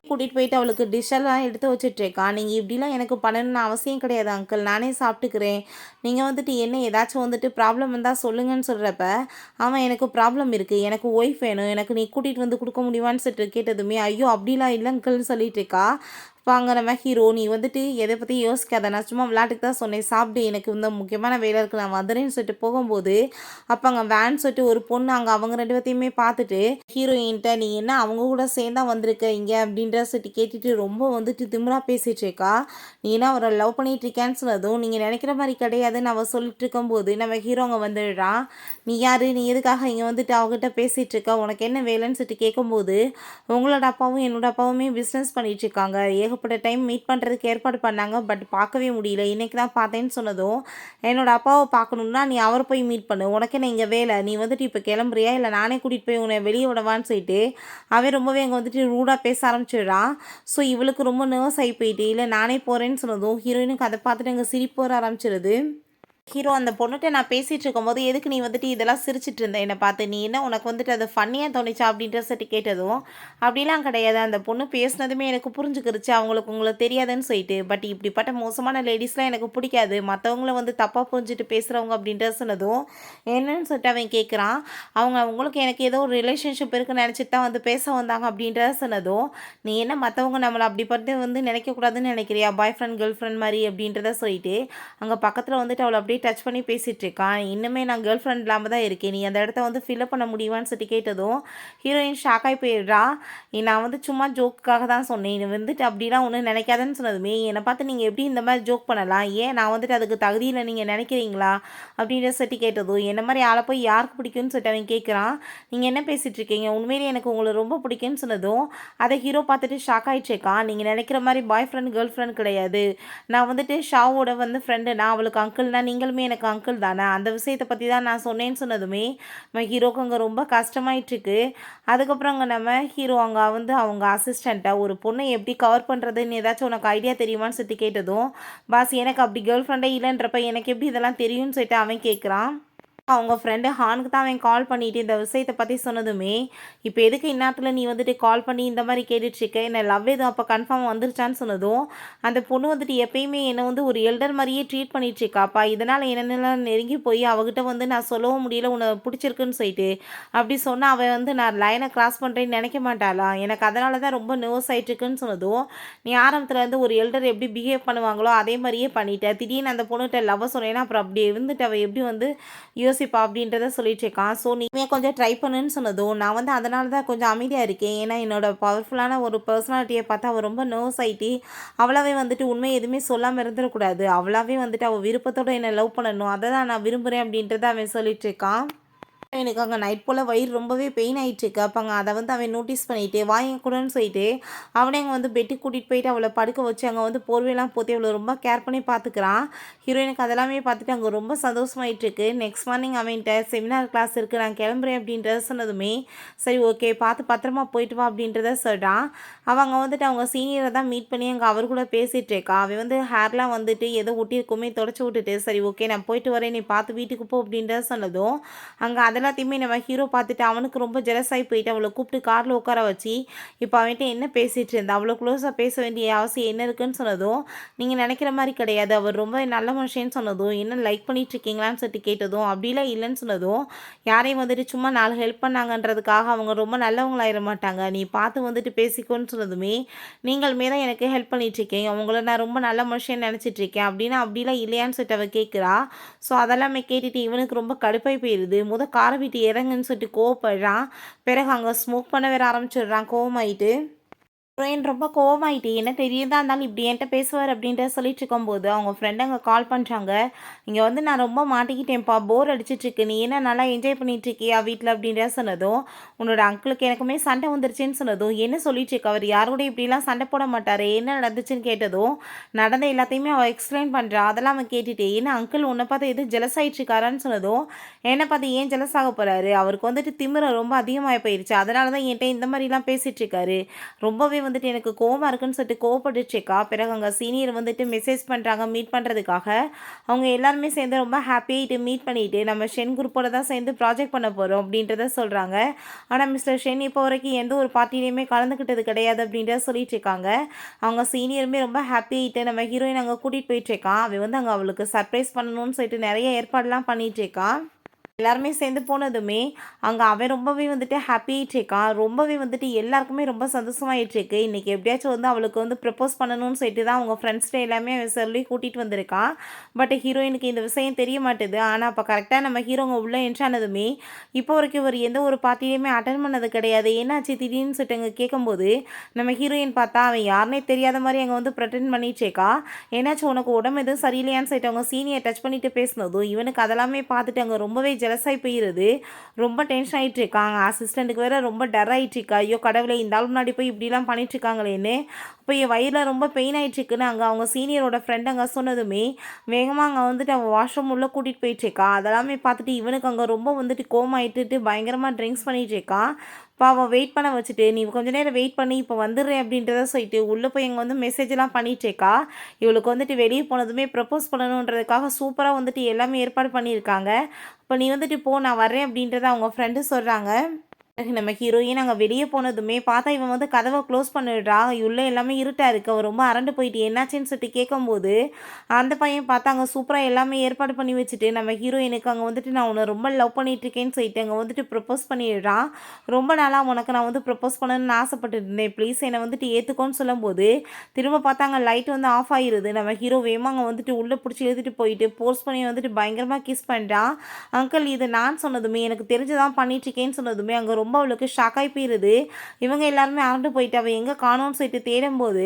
கூட்டிகிட்டு போயிட்டு அவளுக்கு டிஷ்ஷெல்லாம் எடுத்து வச்சுட்ருக்கான். நீங்கள் இப்படிலாம் எனக்கு பண்ணணும்னு அவசியம் கிடையாது அங்கிள், நானே சாப்பிட்டுக்கிறேன். நீங்கள் வந்துட்டு என்ன ஏதாச்சும் வந்துட்டு ப்ராப்ளம் இருந்தால் சொல்லுங்கன்னு சொல்கிறப்ப அவன் எனக்கு ப்ராப்ளம் இருக்குது, எனக்கு ஒய்ஃப் வேணும், எனக்கு நீ கூட்டிகிட்டு வந்து கொடுக்க முடியுமான்னு சொல்லிட்டு கேட்டதுமே ஐயோ அப்படிலாம் இல்லை அங்கிள்னு சொல்லிட்டு இருக்கா. வாங்க நம்ம ஹீரோ, நீ வந்துட்டு எதை பற்றி யோசிக்காத, நான் சும்மா விளையாட்டுக்கு தான் சொன்னேன், சாப்பிட்டு எனக்கு இந்த முக்கியமான வேலை இருக்குது நான் வந்துடுறேன்னு சொல்லிட்டு போகும்போது அப்போ அங்கே வேன் சொல்லிட்டு ஒரு பொண்ணு அங்கே அவங்க 2 பேர்த்தையுமே பார்த்துட்டு ஹீரோயின்ட்ட நீ என்ன அவங்க கூட சேர்ந்தா வந்திருக்க இங்கே அப்படின்ற சொல்லிட்டு கேட்டுட்டு ரொம்ப வந்துட்டு திமிரா பேசிட்டு இருக்கா. நீ என்ன அவரை லவ் பண்ணிட்டு இருக்கேன்னு சொன்னதும் நீங்கள் நினைக்கிற மாதிரி கிடையாதுன்னு அவள் சொல்லிட்டு இருக்கும்போது நம்ம ஹீரோ அங்கே வந்துடுறான். நீ யார், நீ எதுக்காக இங்கே வந்துட்டு அவங்ககிட்ட பேசிகிட்டு இருக்க, உனக்கு என்ன வேலைன்னு சொல்லிட்டு கேட்கும்போது உங்களோட அப்பாவும் என்னோட அப்பாவுமே பிஸ்னஸ் பண்ணிட்டு இருக்காங்க, ஏகப்பட்ட டைம் மீட் பண்ணுறதுக்கு ஏற்பாடு பண்ணாங்க, பட் பார்க்கவே முடியல, இன்றைக்கி தான் பார்த்தேன்னு சொன்னதும் என்னோடய அப்பாவை பார்க்கணுன்னா நீ அவரை போய் மீட் பண்ணு, உனக்கு என்ன இங்கே வேலை, நீ வந்துட்டு இப்போ கிளம்புறியா இல்லை நானே கூட்டிகிட்டு போய் உன்னை வெளியே விடவான்னு சொல்லிட்டு அவன் ரொம்பவே அங்கே வந்துட்டு ரூடாக பேச ஆரம்பிச்சிடுறான். ஸோ இவளுக்கு ரொம்ப நர்வஸ் ஆகி போயிட்டு இல்லை நானே போகிறேன்னு சொன்னதும் ஹீரோயினுக்கு அதை பார்த்துட்டு அங்கே சிரிப்பு வர ஆரம்பிச்சிடுது. ஹீரோ அந்த பொண்ணுகிட்ட நான் பேசிகிட்டு இருக்கும்போது எதுக்கு நீ வந்துட்டு இதெல்லாம் சிரிச்சிட்டு இருந்த என்னை பார்த்து, நீ என்ன உனக்கு வந்துட்டு அது ஃபன்னியாக தோணிச்சா அப்படின்ற சொல்லிட்டு கேட்டதும் அப்படிலாம் கிடையாது, அந்த பொண்ணு பேசினதுமே எனக்கு புரிஞ்சுக்கிருச்சு அவங்களுக்கு உங்களை தெரியாதுன்னு சொல்லிட்டு, பட் இப்படிப்பட்ட மோசமான லேடிஸ்லாம் எனக்கு பிடிக்காது, மற்றவங்கள வந்து தப்பாக புரிஞ்சுட்டு பேசுகிறவங்க அப்படின்ற சொன்னதும் என்னன்னு சொல்லிட்டு அவன் கேட்குறான். அவங்க உங்களுக்கு எனக்கு ஏதோ ஒரு ரிலேஷன்ஷிப் இருக்குன்னு நினச்சிட்டு தான் வந்து பேச வந்தாங்க அப்படின்ற சொன்னதும் நீ என்ன மற்றவங்க நம்மளை அப்படி பட்டு வந்து நினைக்கக்கூடாதுன்னு நினைக்கிறியா, பாய் ஃப்ரெண்ட் கேர்ள் ஃப்ரெண்ட் மாதிரி அப்படின்றத சொல்லிட்டு அங்கே பக்கத்தில் வந்துட்டு அவளை அப்படியே டச் பண்ணி பேசிகிட்டு இருக்கான். இன்னுமே நான் கேர்ள் ஃப்ரெண்ட் இல்லாமல் தான் இருக்கேன், நீ அந்த இடத்த வந்து ஃபில்அப் பண்ண முடியுமான்னு சொல்லி கேட்டதும் ஹீரோயின் ஷாக்காகி போயிடுறா. நான் வந்து சும்மா ஜோக்குக்காக தான் சொன்னேன், நீ வந்துட்டு அப்படிலாம் ஒன்றும் நினைக்காதன்னு சொன்னதுமே என்னை பார்த்து நீங்கள் எப்படி இந்த மாதிரி ஜோக் பண்ணலாம், ஏன் நான் வந்துட்டு அதுக்கு தகுதியில் நீங்கள் நினைக்கிறீங்களா அப்படின்ற சொல்லி கேட்டதும் என்ன மாதிரி ஆளை போய் யாருக்கு பிடிக்கும்னு சொல்லிட்டு அவன் கேட்குறான். நீங்கள் என்ன பேசிகிட்டு இருக்கீங்க, உண்மையிலே எனக்கு உங்களை ரொம்ப பிடிக்கும்னு சொன்னதும் அதை ஹீரோ பார்த்துட்டு ஷாக் ஆகிட்டுருக்கான். நீங்கள் நினைக்கிற மாதிரி பாய் ஃப்ரெண்ட் கேர்ள் ஃப்ரெண்ட் கிடையாது, நான் வந்துட்டு ஷாவோட வந்து ஃப்ரெண்டு, நான் அவளுக்கு அங்கிள்னா நீங்களுமே எனக்கு அங்கிள் தானே, அந்த விஷயத்தை பற்றி தான் நான் சொன்னேன்னு சொன்னதுமே நம்ம ஹீரோக்கு அங்கே ரொம்ப கஷ்டமாயிட்டுருக்கு. அதுக்கப்புறம் அங்கே நம்ம ஹீரோ அங்கே வந்து அவங்க அசிஸ்டண்ட்டை ஒரு பொண்ணை எப்படி கவர் பண்ணுறதுன்னு ஏதாச்சும் உனக்கு ஐடியா தெரியுமான்னு சொல்லி கேட்டதும் பாஸ் எனக்கு அப்படி கேர்ள் ஃப்ரெண்டே இல்லைன்றப்ப எனக்கு எப்படி இதெல்லாம் தெரியும்னு சொல்லிட்டு அவன் கேட்குறான். அவங்க ஃப்ரெண்டு ஹானுக்கு தான் அவன் கால் பண்ணிவிட்டு இந்த விஷயத்தை பற்றி சொன்னதுமே இப்போ எதுக்கு இந்நேரத்தில் நீ வந்துட்டு கால் பண்ணி இந்த மாதிரி கேட்டுட்ருக்க, என்னை லவ் எதுவும் அப்போ கன்ஃபார்ம் வந்துருச்சான்னு சொன்னதும் அந்த பொண்ணு வந்துட்டு எப்பயுமே என்னை வந்து ஒரு எல்டர் மாதிரியே ட்ரீட் பண்ணிகிட்ருக்காப்பா, இதனால் என்னென்னலாம் நெருங்கி போய் அவகிட்ட வந்து நான் சொல்லவும் முடியல உன்னை பிடிச்சிருக்குன்னு சொல்லிட்டு அப்படி சொன்னால் அவள் வந்து நான் லைனை கிராஸ் பண்ணுறேன்னு நினைக்க மாட்டாளா, எனக்கு அதனால தான் ரொம்ப நர்வஸ் ஆகிட்டுருக்குன்னு சொன்னதும் நீ ஆரம்பத்தில் வந்து ஒரு எல்டர் எப்படி பிஹேவ் பண்ணுவாங்களோ அதே மாதிரியே பண்ணிட்டேன், திடீர்னு அந்த பொண்ணுகிட்ட லவ் சொன்னேன்னா அப்புறம் அப்படி இருந்துட்டு அவள் எப்படி வந்து யோசிப்பா அப்படின்றத சொல்லிட்டு இருக்கான். ஸோ நீமே கொஞ்சம் ட்ரை பண்ணுன்னு சொன்னதும் நான் வந்து அதனால தான் கொஞ்சம் அமைதியாக இருக்கேன், ஏன்னா என்னோட பவர்ஃபுல்லான ஒரு பர்சனாலிட்டியை பார்த்தா அவள் ரொம்ப நர்வஸ் ஆகிட்டு அவளாவே வந்துட்டு உண்மை எதுவுமே சொல்லாமல் இருந்துடக்கூடாது, அவளாவே வந்துட்டு அவள் விருப்பத்தோடு என்னை லவ் பண்ணணும், அதை தான் நான் விரும்புகிறேன் அப்படின்றத அவன் சொல்லிட்டு இருக்கான். எனக்கு அங்கே நைட் போல் வயிறு ரொம்பவே பெயின் ஆகிட்டுருக்கு. அப்போ அங்கே அதை வந்து அவன் நோட்டீஸ் பண்ணிவிட்டு வாங்க கூடன்னு சொல்லிட்டு அவனே அங்கே வந்து பெட்டுக்கு கூட்டிகிட்டு போயிட்டு அவளை படுக்க வச்சு அங்கே வந்து போர்வையெல்லாம் போற்றி அவளை ரொம்ப கேர் பண்ணி பார்த்துக்கிறான். ஹீரோயினுக்கு அதெல்லாமே பார்த்துட்டு அங்கே ரொம்ப சந்தோஷமாயிட்டுருக்கு. நெக்ஸ்ட் மார்னிங் அவன்கிட்ட செமினார் கிளாஸ் இருக்குது நான் கிளம்புறேன் அப்படின்றத சொன்னதுமே சரி ஓகே பார்த்து பத்திரமா போயிட்டு வா அப்படின்றத சொல்கிறான். அவங்க வந்துட்டு அவங்க சீனியரை தான் மீட் பண்ணி அங்கே அவர் கூட பேசிகிட்டு இருக்கா. அவன் வந்து ஹேர்லாம் வந்துட்டு ஏதோ ஒட்டியிருக்குமே தொடச்சி விட்டுட்டு சரி ஓகே நான் போயிட்டு வரேன் நீ பார்த்து வீட்டுக்கு போ அப்படின்றத சொன்னதும் அங்கே எல்லாத்தையுமே நம்ம ஹீரோ பார்த்துட்டு அவனுக்கு ரொம்ப ஜெலஸாகி போயிட்டு அவளை கூப்பிட்டு காரில் உட்கார வச்சு இப்போ அவன்கிட்ட என்ன பேசிகிட்டு இருந்தா, அவ்வளோ க்ளோஸாக பேச வேண்டிய அவசியம் என்ன இருக்குன்னு சொன்னதும் நீங்கள் நினைக்கிற மாதிரி கிடையாது, அவர் ரொம்ப நல்ல மனுஷன்னு சொன்னதும் என்ன லைக் பண்ணிட்டு இருக்கீங்களான்னு சொல்லிட்டு கேட்டதும் அப்படிலாம் இல்லைன்னு சொன்னதும் யாரையும் வந்துட்டு சும்மா 4 ஹெல்ப் பண்ணாங்கன்றதுக்காக அவங்க ரொம்ப நல்லவங்களாயிட மாட்டாங்க, நீ பார்த்து வந்துட்டு பேசிக்கோன்னு சொன்னதுமே நீங்களுமே தான் எனக்கு ஹெல்ப் பண்ணிகிட்ருக்கீங்க, உங்களை நான் ரொம்ப நல்ல மனுஷன்னு நினச்சிட்ருக்கேன் அப்படின்னா அப்படிலாம் இல்லையான்னு சொல்லிட்டு அவள் கேட்குறா. ஸோ அதெல்லாமே கேட்டுட்டு இவனுக்கு ரொம்ப கடுப்பாய் போயிடுது. காரை விட்டு இறங்குன்னு சொல்லிட்டு கோவப்படுறான். பிறகு அங்கே ஸ்மோக் பண்ண வேற ஆரம்பிச்சிடுறான் கோவமாயிட்டு. ஹீரோயின் ரொம்ப கோவமாயிட்டு, என்ன தெரியுதா இருந்தாலும் இப்படி என்கிட்ட பேசுவார் அப்படின்ட்டு சொல்லிட்டு இருக்கும்போது, அவங்க ஃப்ரெண்ட் அங்கே கால் பண்ணுறாங்க. இங்கே வந்து நான் ரொம்ப மாட்டிக்கிட்டேன்ப்பா, போர் அடிச்சிட்ருக்கு, நீ என்ன நல்லா என்ஜாய் பண்ணிட்டு இருக்கியா வீட்டில் அப்படின்ற சொன்னதும், உன்னோட அங்கிளுக்கு எனக்குமே சண்டை வந்துருச்சுன்னு சொன்னதும், என்ன சொல்லிட்டு இருக்க, அவர் யார் கூட இப்படிலாம் சண்டை போட மாட்டார், என்ன நடந்துச்சுன்னு கேட்டதும், நடந்த எல்லாத்தையுமே அவள் எக்ஸ்பிளைன் பண்ணுறா. அதெல்லாம் அவன் கேட்டுட்டு, என்ன அங்கிள் உன்னை பார்த்து எதுவும் ஜெலஸ் ஆகிட்டு இருக்காரான்னு சொன்னதும், என்னை பார்த்து ஏன் ஜெலஸ் ஆக போகிறாரு, அவருக்கு வந்துட்டு திமிர ரொம்ப அதிகமாக போயிடுச்சு, அதனால தான் என்கிட்ட இந்த மாதிரிலாம் பேசிகிட்டு இருக்காரு, ரொம்பவே வந்துட்டு எனக்கு கோவமாக இருக்குன்னு சொல்லிட்டு கோவப்பட்டுச்சுக்கா. பிறகு அங்கே சீனியர் வந்துட்டு மெசேஜ் பண்ணுறாங்க மீட் பண்ணுறதுக்காக. அவங்க எல்லாருமே சேர்ந்து ரொம்ப ஹாப்பியாகிட்டு மீட் பண்ணிவிட்டு நம்ம ஷென் குரூப்போட தான் சேர்ந்து ப்ராஜெக்ட் பண்ண போகிறோம் அப்படின்றத சொல்கிறாங்க. ஆனால் மிஸ்டர் ஷென் இப்போ வரைக்கும் எந்த ஒரு பார்ட்டிலையுமே கலந்துக்கிட்டது கிடையாது அப்படின்றத சொல்லிட்டு இருக்காங்க. அவங்க சீனியருமே ரொம்ப ஹாப்பியாகிட்டு நம்ம ஹீரோயின் அங்கே கூட்டிகிட்டு போயிட்டுருக்கான். அவன் வந்து அங்கே அவளுக்கு சர்ப்ரைஸ் பண்ணணும்னு சொல்லிட்டு நிறைய ஏற்பாடுலாம் பண்ணிகிட்டு இருக்கான். எல்லாருமே சேர்ந்து போனதுமே அங்கே அவன் ரொம்பவே வந்துட்டு ஹாப்பியாகிட்ருக்கான். ரொம்பவே வந்துட்டு எல்லாருக்குமே ரொம்ப சந்தோஷமாயிட்ருக்கு. இன்றைக்கி எப்படியாச்சும் வந்து அவளுக்கு வந்து ப்ரப்போஸ் பண்ணணும்னு சொல்லிட்டு தான் அவங்க ஃப்ரெண்ட்ஸ்கிட்ட எல்லாமே அவன் சொல்லி கூட்டிகிட்டு வந்திருக்கான். பட் ஹீரோயினுக்கு இந்த விஷயம் தெரிய மாட்டுது. ஆனால் அப்போ கரெக்டாக நம்ம ஹீரோங்க உள்ளே என்ட்ரானதுமே இப்போ வரைக்கும் ஒரு எந்த ஒரு பார்ட்டிலையுமே அட்டன் பண்ணது கிடையாது. என்னாச்சு திடீர்னு சொல்லிட்டு அங்கே கேட்கும்போது நம்ம ஹீரோயின் பார்த்தா அவன் யாருனே தெரியாத மாதிரி அங்கே வந்து ப்ரெட்டெண்ட் பண்ணிகிட்ருக்கா. ஏன்னாச்சும் உனக்கு உடம்பு எதுவும் சரியில்லையான்னு சொல்லிட்டு அவங்க சீனியர் டச் பண்ணிட்டு பேசினதும் இவனுக்கு அதெல்லாமே பார்த்துட்டு அங்கே ரொம்பவே ஜெலஸாகி போயிடுது. ரொம்ப டென்ஷன் ஆகிட்டு இருக்காங்க. அசிஸ்டண்ட்டுக்கு வேறு ரொம்ப டர் ஆகிட்டுருக்கா. ஐயோ கடவுளே, இந்த ஆள் முன்னாடி போய் இப்படிலாம் பண்ணிட்டுருக்காங்களேன்னு. அப்போ என் வயிறில் ரொம்ப பெயின் ஆகிட்டுருக்குன்னு அங்கே அவங்க சீனியரோட ஃப்ரெண்ட் அங்கே சொன்னதுமே வேகமாக அங்கே வந்துட்டு அவள் வாஷ்ரூம் உள்ளே கூட்டிகிட்டு போயிட்டுருக்கா. அதெல்லாமே பார்த்துட்டு இவனுக்கு அங்கே ரொம்ப வந்துட்டு கோமாயிட்டுட்டு பயங்கரமாக ட்ரிங்க்ஸ் பண்ணிகிட்டு இருக்கான். இப்போ அவள் வெயிட் பண்ண வச்சுட்டு நீ கொஞ்ச நேரம் வெயிட் பண்ணி இப்போ வந்துடுறேன் அப்படின்றத சொல்லிட்டு உள்ளே போய் இங்கே வந்து மெசேஜெலாம் பண்ணிகிட்ருக்கா. இவளுக்கு வந்துட்டு வெளியே போனதுமே ப்ரப்போஸ் பண்ணணுன்றதுக்காக சூப்பராக வந்துட்டு எல்லாமே ஏற்பாடு பண்ணியிருக்காங்க. இப்போ நீ வந்துட்டு போ, நான் வரேன் அப்படின்றத அவங்க ஃப்ரெண்டு சொல்கிறாங்க. நம்ம ஹீரோயின் அங்கே வெளியே போனதுமே பார்த்தா இவன் வந்து கதவை க்ளோஸ் பண்ணிடுறா. உள்ளே எல்லாமே இருட்டாக இருக்கு. அவன் ரொம்ப அரண்டு போயிட்டு என்னாச்சுன்னு சொல்லிட்டு கேட்கும்போது அந்த பையன் பார்த்தா அங்கே சூப்பராக எல்லாமே ஏற்பாடு பண்ணி வச்சுட்டு நம்ம ஹீரோயினுக்கு அங்கே வந்துட்டு நான் உன்னை ரொம்ப லவ் பண்ணிட்டு இருக்கேன்னு சொல்லிட்டு அங்கே வந்துட்டு ப்ரப்போஸ் பண்ணிடுறான். ரொம்ப நாளாக உனக்கு நான் வந்து ப்ரப்போஸ் பண்ணணும்னு ஆசைப்பட்டு இருந்தேன், ப்ளீஸ் என்னை வந்துட்டு ஏற்றுக்கோன்னு சொல்லும்போது திரும்ப பார்த்தா அங்கே லைட் வந்து ஆஃப் ஆகிடுது. நம்ம ஹீரோ வேகமாக அங்கே வந்துட்டு உள்ளே பிடிச்சி எழுதிட்டு போயிட்டு போர்ஸ் பண்ணி வந்துட்டு பயங்கரமாக கிஸ் பண்ணுறான். அங்கிள் இது நான் சொன்னதுமே எனக்கு தெரிஞ்சுதான் பண்ணிட்டுருக்கேன்னு சொன்னதுமே அங்கே ரொம்ப அவளுக்கு ஷாக்காகி போயிடுது. இவங்க எல்லாருமே அரண்டு போயிட்டு அவள் எங்கே காணோன்னு சொல்லிட்டு தேடும்போது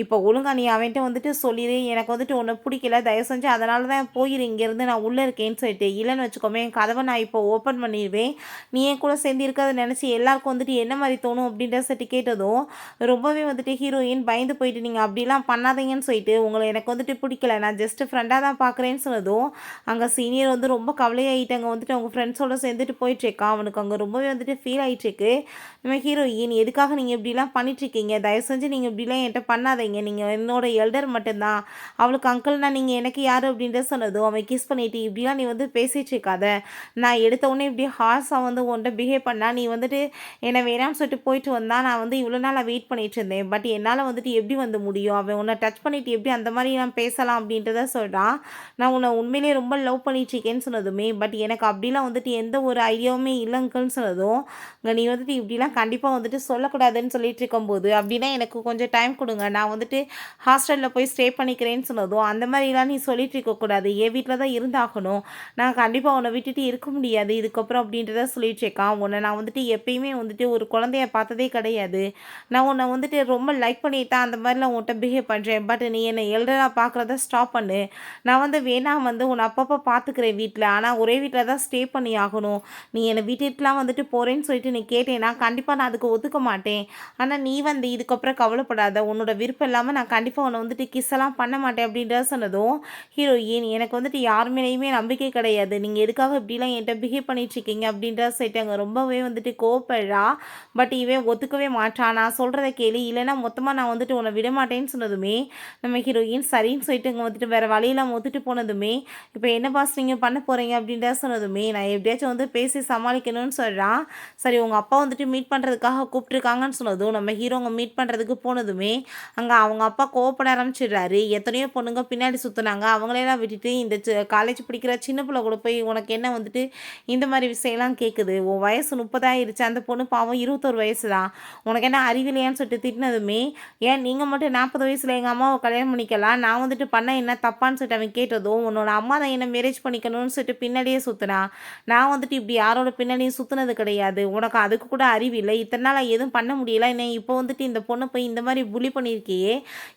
இப்போ ஒழுங்கா நீ அவன்கிட்ட வந்துட்டு சொல்லிடு, எனக்கு வந்துட்டு உன்னை பிடிக்கல, தயவு செஞ்சு அதனால தான் போயிரு இங்கேருந்து, நான் உள்ளே இருக்கேன்னு சொல்லிட்டு. இல்லைன்னு வச்சுக்கோமே என் கதவை நான் இப்போ ஓப்பன் பண்ணிடுவேன், நீ என் கூட சேர்ந்து இருக்கிறத நினச்சி எல்லாருக்கும் வந்துட்டு என்ன மாதிரி தோணும் அப்படின்ற சொல்லிட்டு கேட்டதும் ரொம்பவே வந்துட்டு ஹீரோயின் பயந்து போயிட்டு நீங்கள் அப்படிலாம் பண்ணாதீங்கன்னு சொல்லிட்டு உங்களை எனக்கு வந்துட்டு பிடிக்கல, நான் ஜஸ்ட்டு ஃப்ரெண்டாக தான் பார்க்குறேன்னு சொன்னதும் அங்கே சீனியர் வந்து ரொம்ப கவலையாகிட்டு அங்கே வந்துட்டு அவங்க ஃப்ரெண்ட்ஸோடு சேர்ந்துட்டு போயிட்டுருக்கான். அவனுக்கு அங்கே ரொம்பவே வந்துட்டு ஃபீல் ஆகிட்டுருக்கு. நம்ம ஹீரோயின் எதுக்காக நீங்கள் இப்படிலாம் பண்ணிட்டுருக்கீங்க, தயவு செஞ்சு நீங்கள் இப்படிலாம் என்கிட்ட பண்ணாதீங்க, நீங்கள் என்னோட எல்டர் மட்டும்தான், அவளுக்கு அங்கிள்னா நீங்கள் எனக்கு யார் அப்படின்ற சொன்னதும் அவன் கிஸ் பண்ணிவிட்டு இப்படிலாம் நீ வந்து பேசிகிட்டு இருக்காத, நான் எடுத்த உடனே இப்படி ஹார்ஸாக வந்து உன்ட்ட பிஹேவ் பண்ணால் நீ வந்துட்டு என்னை வேணாம்னு சொல்லிட்டு போயிட்டு வந்தால் நான் வந்து இவ்வளோ நாள் வெயிட் பண்ணிட்டு இருந்தேன், பட் என்னால் வந்துட்டு எப்படி வந்து முடியும், அவன் உன்னை டச் பண்ணிவிட்டு எப்படி அந்த மாதிரி நான் பேசலாம் அப்படின்றத சொல்கிறான். நான் உன்னை உண்மையிலேயே ரொம்ப லவ் பண்ணிட்டுருக்கேன்னு சொன்னதுமே பட் எனக்கு அப்படிலாம் வந்துட்டு எந்த ஒரு ஐடியாவுமே இல்லைங்கன்னு சொன்னதும் நீ வந்துட்டு இப்படிலாம் கண்டிப்பாக வந்துட்டு சொல்லக்கூடாதுன்னு சொல்லிட்டு இருக்கும்போது அப்படின்னா எனக்கு கொஞ்சம் டைம் கொடுங்க, நான் வந்துட்டு ஹாஸ்டலில் போய் ஸ்டே பண்ணிக்கிறேன்னு சொன்னதும் அந்த மாதிரிலாம் நீ சொல்லிட்டு இருக்கக்கூடாது, என் வீட்டில் தான் இருந்தாகணும், நான் கண்டிப்பாக உன்னை விட்டுட்டு இருக்க முடியாது இதுக்கப்புறம் அப்படின்றத சொல்லிட்டு இருக்கான். உன்னை நான் வந்துட்டு எப்பயுமே வந்துட்டு ஒரு குழந்தைய பார்த்ததே கிடையாது, நான் உன்னை வந்துட்டு ரொம்ப லைக் பண்ணிட்டேன், அந்த மாதிரிலாம் உன்கிட்ட பிஹேவ் பண்ணுறேன், பட் நீ என்னை எல்டராக பார்க்குறத ஸ்டாப் பண்ணு, நான் வந்து வேணாம் வந்து உன்னை அப்பப்போ பார்த்துக்கிறேன் வீட்டில், ஆனால் ஒரே வீட்டில் தான் ஸ்டே பண்ணி ஆகணும், நீ என்னை வீட்டுக்குலாம் வந்துட்டு போகிறேன்னு சொல்லிட்டு நீ கேட்டேன்னா கண்டிப்பாக நான் அதுக்கு ஒத்துக்க மாட்டேன், ஆனால் நீ வந்து இதுக்கப்புறம் கவலைப்படாத, உன்னோட விருப்பம் இல்லாமல் நான் கண்டிப்பாக உன்னை வந்துட்டு கிஸ் எல்லாம் பண்ண மாட்டேன் அப்படின்றத சொன்னதும் ஹீரோயின் எனக்கு வந்துட்டு யார் மேலேயுமே நம்பிக்கை கிடையாது, நீங்கள் எதுக்காக இப்படிலாம் என்கிட்ட பிஹேவ் பண்ணிட்டுருக்கீங்க அப்படின்றத சொல்லிட்டு அங்கே ரொம்பவே வந்துட்டு கோவப்படுறா. பட் இவன் ஒத்துக்கவே மாட்டான், நான் சொல்கிறத கேளு இல்லைன்னா மொத்தமாக நான் வந்துட்டு உன்னை விட மாட்டேன்னு சொன்னதுமே நம்ம ஹீரோயின் சரின்னு சொல்லிட்டு இங்கே வந்துட்டு வேறு வழியெல்லாம் ஒத்துட்டு போனதுமே இப்போ என்ன பாஸ் நீங்கள் பண்ண போகிறீங்க அப்படின்றத சொன்னதுமே நான் எப்படியாச்சும் வந்து பேசி சமாளிக்கணும்னு சொல்கிறான். சரி உங்கள் அப்பா வந்துட்டு மீட் பண்ணுறதுக்காக கூப்பிட்ருக்காங்கன்னு சொன்னதும் நம்ம ஹீரோங்க மீட் பண்ணுறதுக்கு போனதுமே அங்கே அவங்க அப்பா கோவப்பட ஆரம்பிச்சிடுறாரு. எத்தனையோ பொண்ணுங்க பின்னாடி சுற்றுனாங்க, அவங்களெல்லாம் விட்டுட்டு இந்த காலேஜ் படிக்கிற சின்ன பிள்ளை கூட போய் உனக்கு என்ன வந்துட்டு இந்த மாதிரி விஷயம்லாம் கேட்குது, உன் வயசு 30 ஆயிருச்சு, அந்த பொண்ணு பாவம் 21 வயசு தான், உனக்கு என்ன அறிவில்லையான்னு சொல்லிட்டு திட்டினதுமே ஏன் நீங்கள் மட்டும் 40 வயசில் எங்கள் அம்மாவை கல்யாணம் பண்ணிக்கலாம், நான் வந்துட்டு பண்ண என்ன தப்பான்னு சொல்லிட்டு அவன் கேட்டதும் உன்னோட அம்மா தான் என்ன மேரேஜ் பண்ணிக்கணும்னு சொல்லிட்டு பின்னாடியே சுற்றுனா, நான் வந்துட்டு இப்படி யாரோட பின்னாடியும் சுற்றுனது கிடையாது, உனக்கு அதுக்கு கூட அறிவு இல்லை, இத்தனை நாள் எதுவும் பண்ண முடியல, என்ன இப்போ வந்துட்டு இந்த பொண்ணை போய் இந்த மாதிரி புலி பண்ணியிருக்கியே,